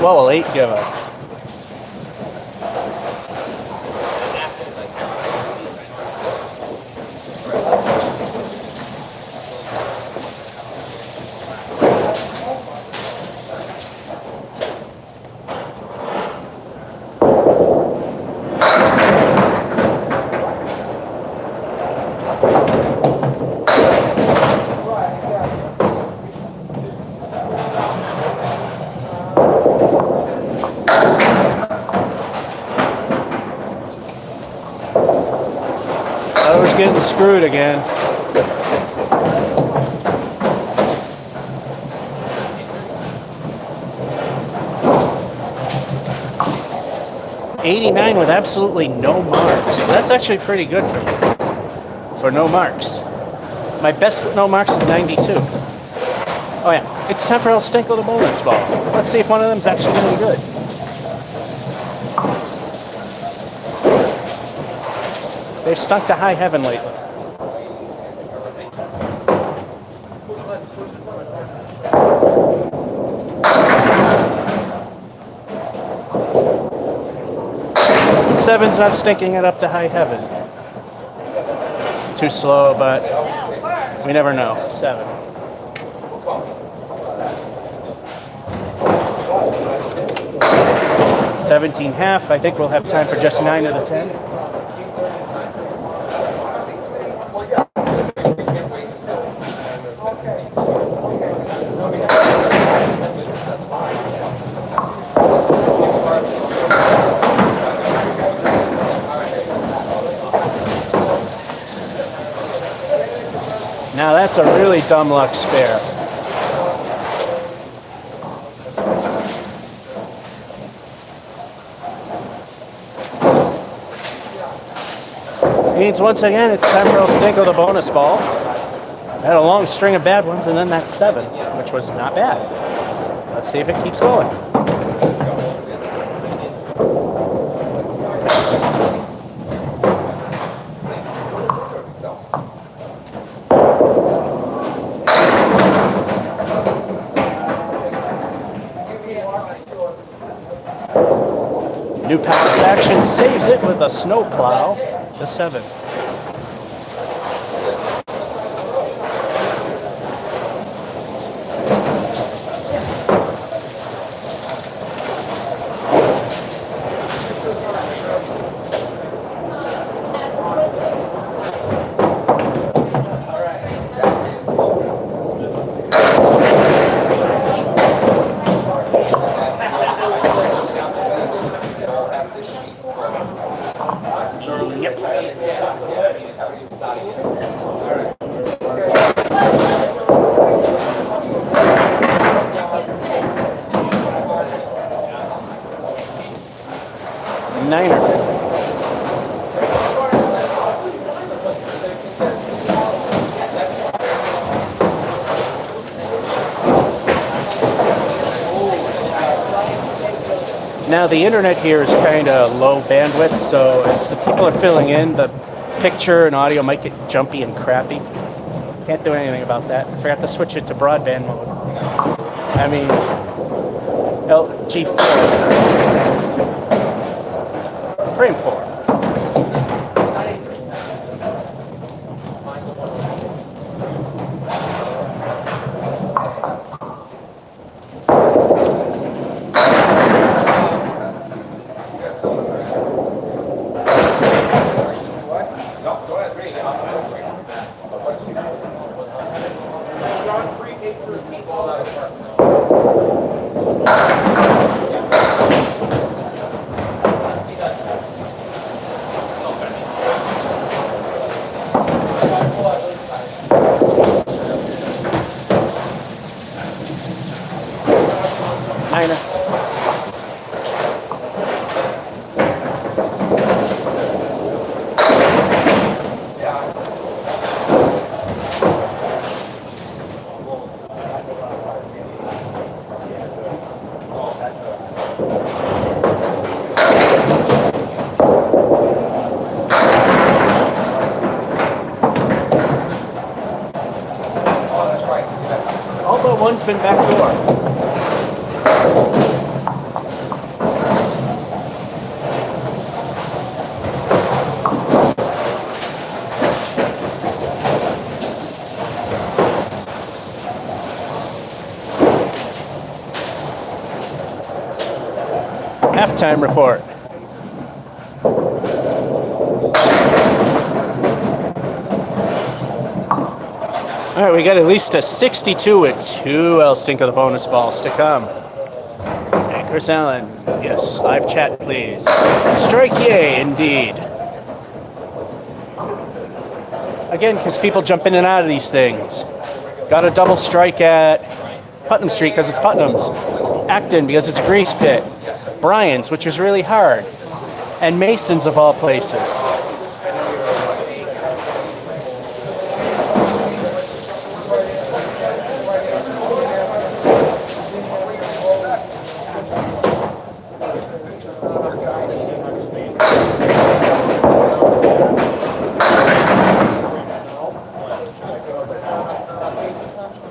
What will 8 give us? I was getting screwed again. $89 with absolutely no marks. That's actually pretty good for me. For no marks. My best with no marks is 92. Oh yeah, it's time for El Stinko the bonus ball. Let's see if one of them's actually going to be good. They've stunk to high heaven lately. Seven's not stinking it up to high heaven. Too slow, but we never know. 7. $17.5. I think we'll have time for just 9 of the 10. Now that's a really dumb luck spare. Means once again it's time for El Stinko the bonus ball. I had a long string of bad ones and then that 7, which was not bad. Let's see if it keeps going. New pass action saves it with a snowplow. The 7. Now the internet here is kind of low bandwidth, so as the people are filling in, the picture and audio might get jumpy and crappy. Can't do anything about that. I forgot to switch it to broadband mode. I mean, LG4. Frame 4. Niner. All but one's been backdoor. Halftime report. All right, we got at least a 62 with 2 I'll stink of the bonus balls to come. And Chris Allen, yes, live chat please. Strike yay, indeed. Again, because people jump in and out of these things. Got a double strike at Putnam Street because it's Putnam's. Acton because it's a grease pit. Bryant's, which is really hard. And Mason's of all places.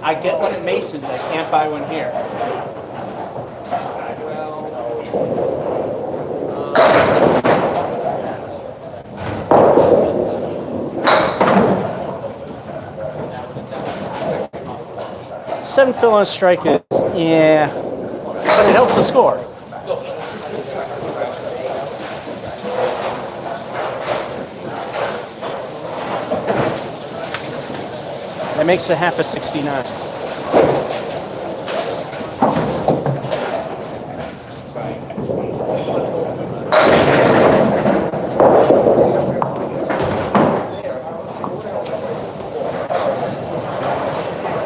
I get one at Mason's, I can't buy one here. Seven fill on a strike is, yeah, but it helps the score. That makes a half a 69.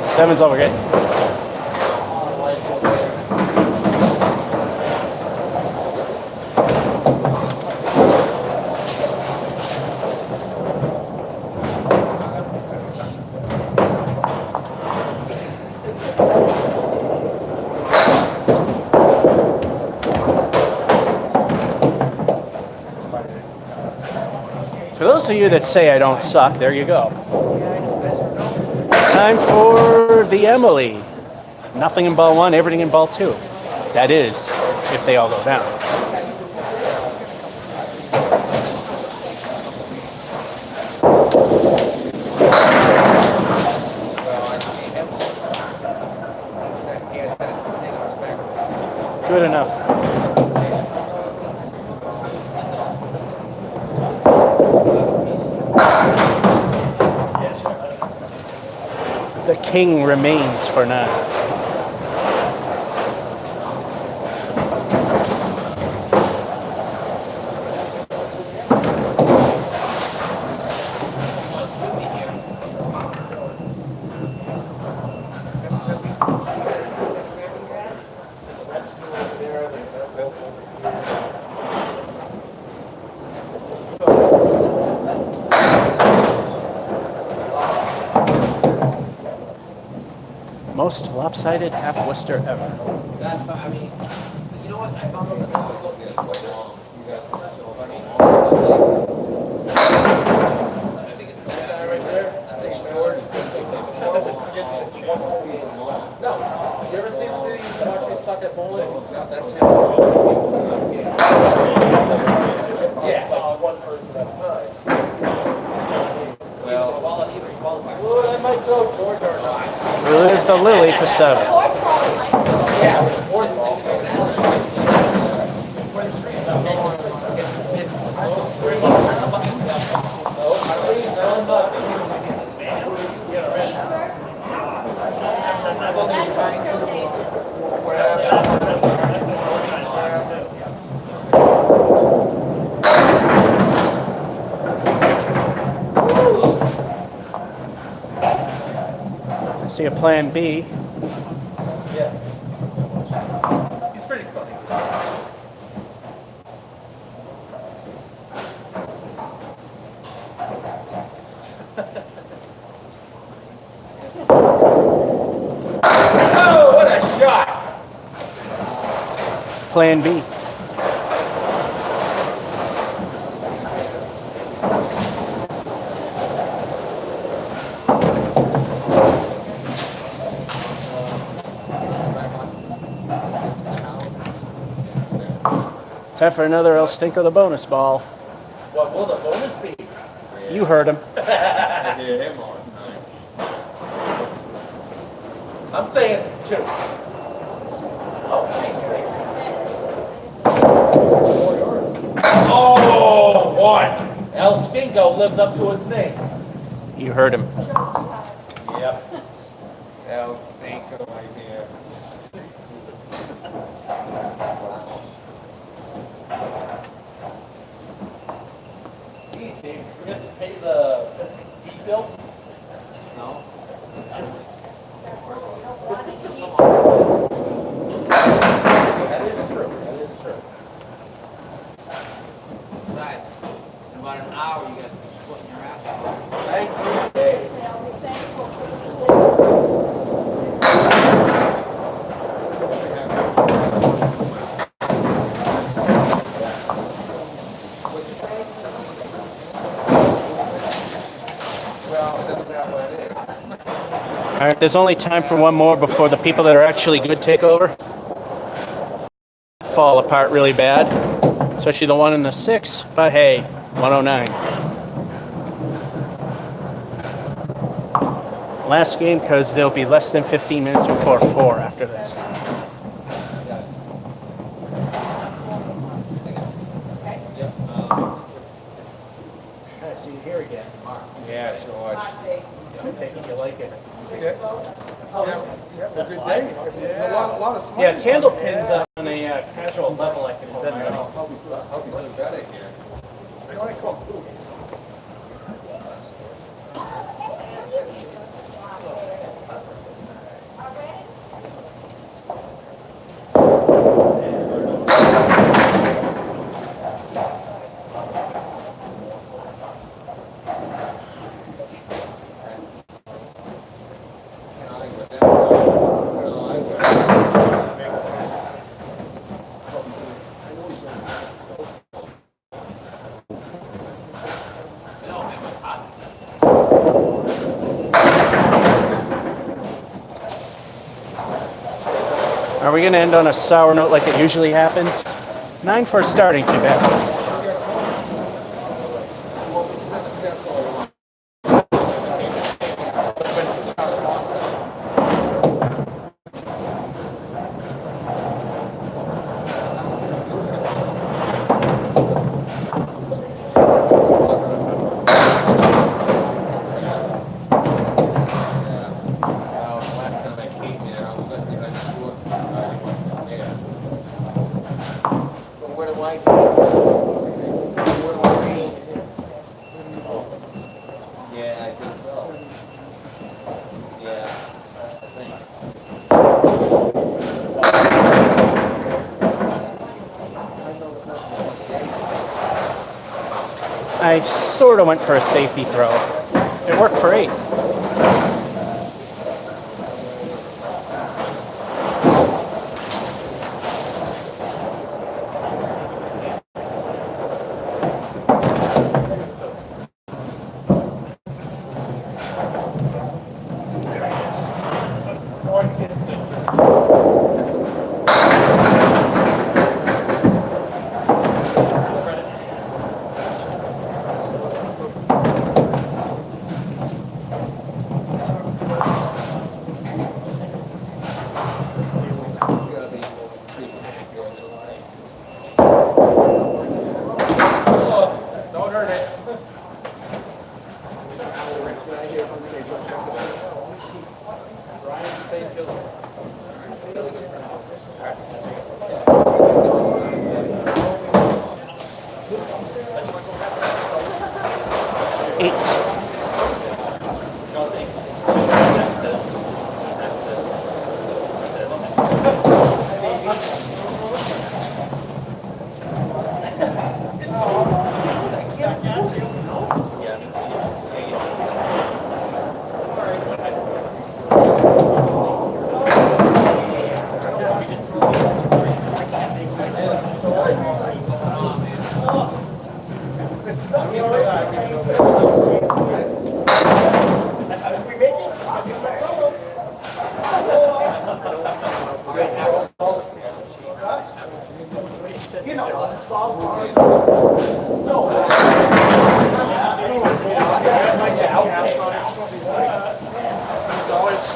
Seven's all we're getting. For those of you that say I don't suck, there you go. Time for the Emily. Nothing in ball one, everything in ball two. That is, if they all go down. Good enough. The king remains for now. Most lopsided half Worcester ever. That's fine. I mean, you know what? I found out that No. You ever seen the videos of watch me suck at bowling? That's him. Yeah. One person at a time. Well, I might throw George or not. Relive the lily for 7. Yeah, fourth ball. See a plan B. Yeah. He's pretty funny. Oh, what a shot! Plan B. Time for another El Stinko the bonus ball. What will the bonus be? You heard him. I'm saying 2. Oh, 1. El Stinko lives up to its name. You heard him. Yep. El Stinko right here. Geez, Dave, you forget to pay the heat bill? No. That is true. That is true. Besides, in about an hour, you guys will be sweating your ass off. Thank you, Dave. All right, there's only time for one more before the people that are actually good take over. Fall apart really bad, especially the one in the 6, but hey, 109. Last game because there'll be less than 15 minutes before 4 after this. I see you here again. Yeah, George. I take it you like it. That's a day. There's a lot of smoke. Yeah, Candlepin's on a casual level I can bet on. Hope he's doing better here. Are we going to end on a sour note like it usually happens? 9 for starting, too bad. Last time I came here, I was at the school. I wasn't there. But where do I go? Where do I be? Yeah, I think so. Yeah, I think. I sort of went for a safety throw. It worked for 8.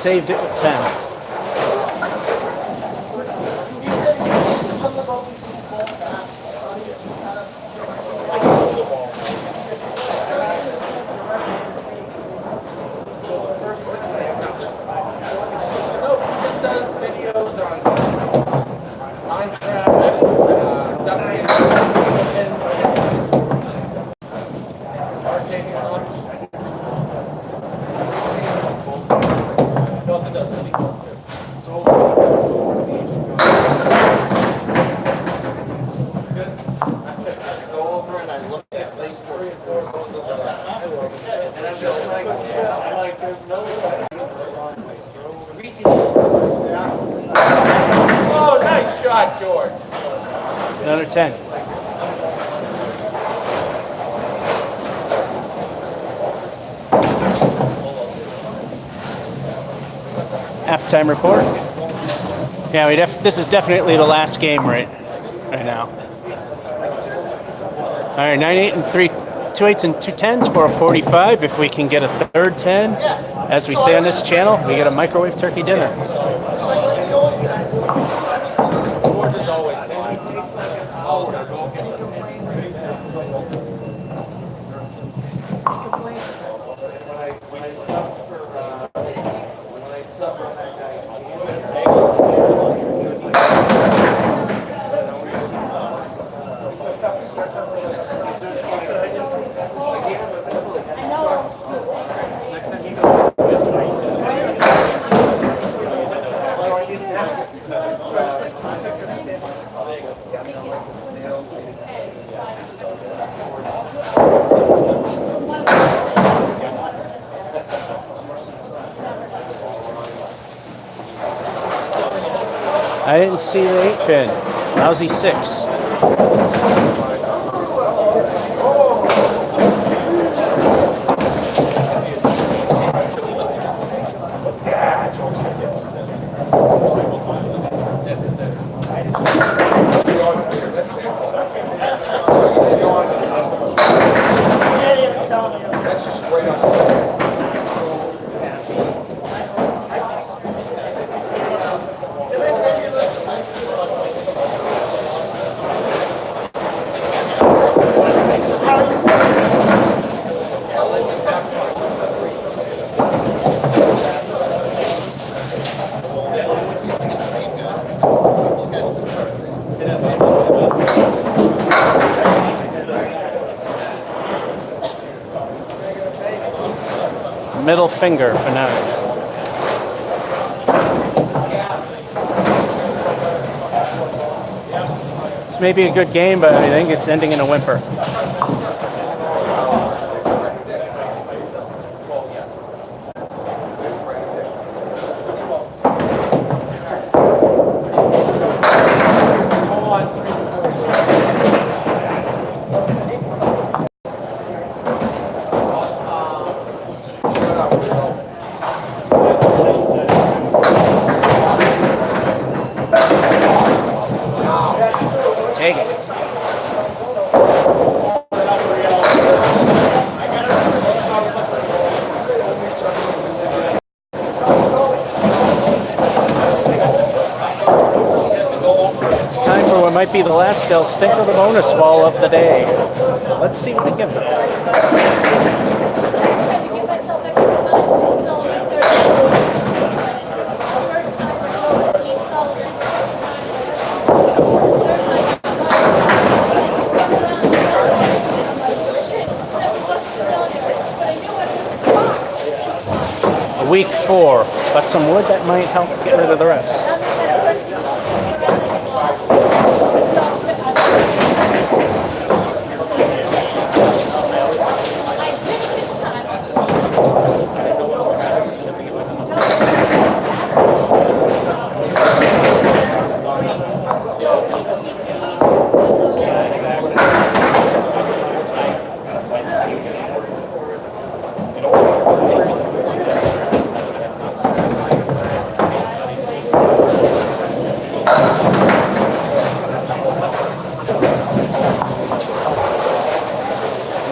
Saved it with 10. Oh, nice shot, George. Another 10. Halftime report. Yeah, this is definitely the last game right now. All right, 9-8 and 2 8s and 2 10s for a 45. If we can get a third 10, as we say on this channel, we get a microwave turkey dinner. George is always I didn't see the 8 pin. Lousy 6. Middle finger for now. This may be a good game, but I think it's ending in a whimper. Take it. It's time for what might be the last Del Stinker the bonus ball of the day. Let's see what it gives us. week 4, but some wood that might help get rid of the rest.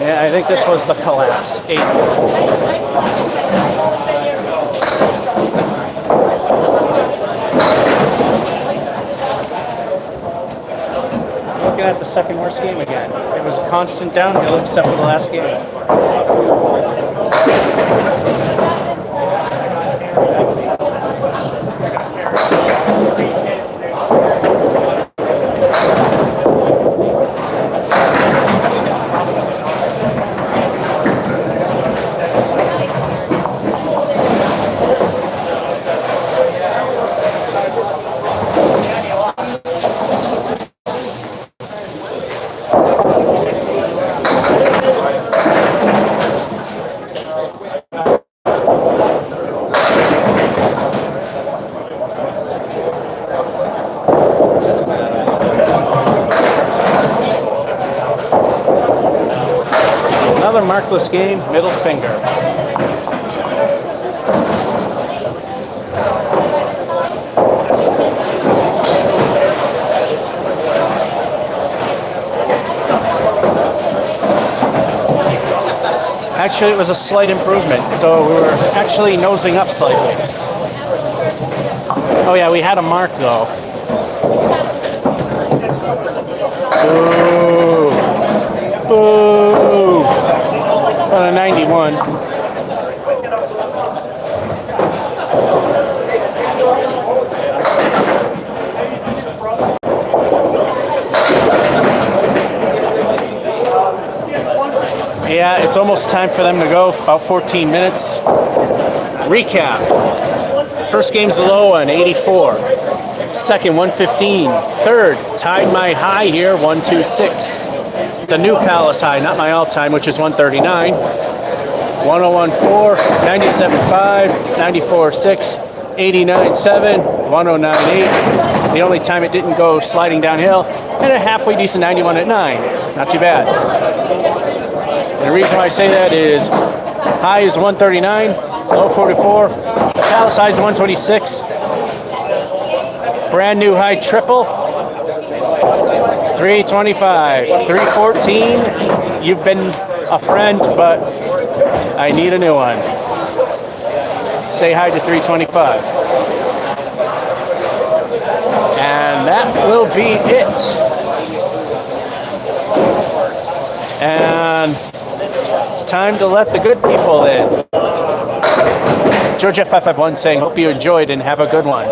Yeah, I think this was the collapse. 8. Looking at the second worst game again. It was a constant downhill except for the last game. Another markless game, middle finger. Actually, it was a slight improvement, so we were actually nosing up slightly. Oh yeah, we had a mark though. Boo! Boo! On a 91. Yeah, it's almost time for them to go, about 14 minutes. Recap. First game's the low one, 84. Second, 115. Third, tied my high here, 126. The new Palace high, not my all-time, which is 139. 1014, 97.5, 94.6, 89.7, 109.8. The only time it didn't go sliding downhill, and a halfway decent 91 at 9. Not too bad. And the reason why I say that is high is 139, low 44. The Palace high is 126. Brand new high triple, 325, 314. You've been a friend, but I need a new one. Say hi to 325. And that will be it. And it's time to let the good people in. George F551 saying, hope you enjoyed and have a good one.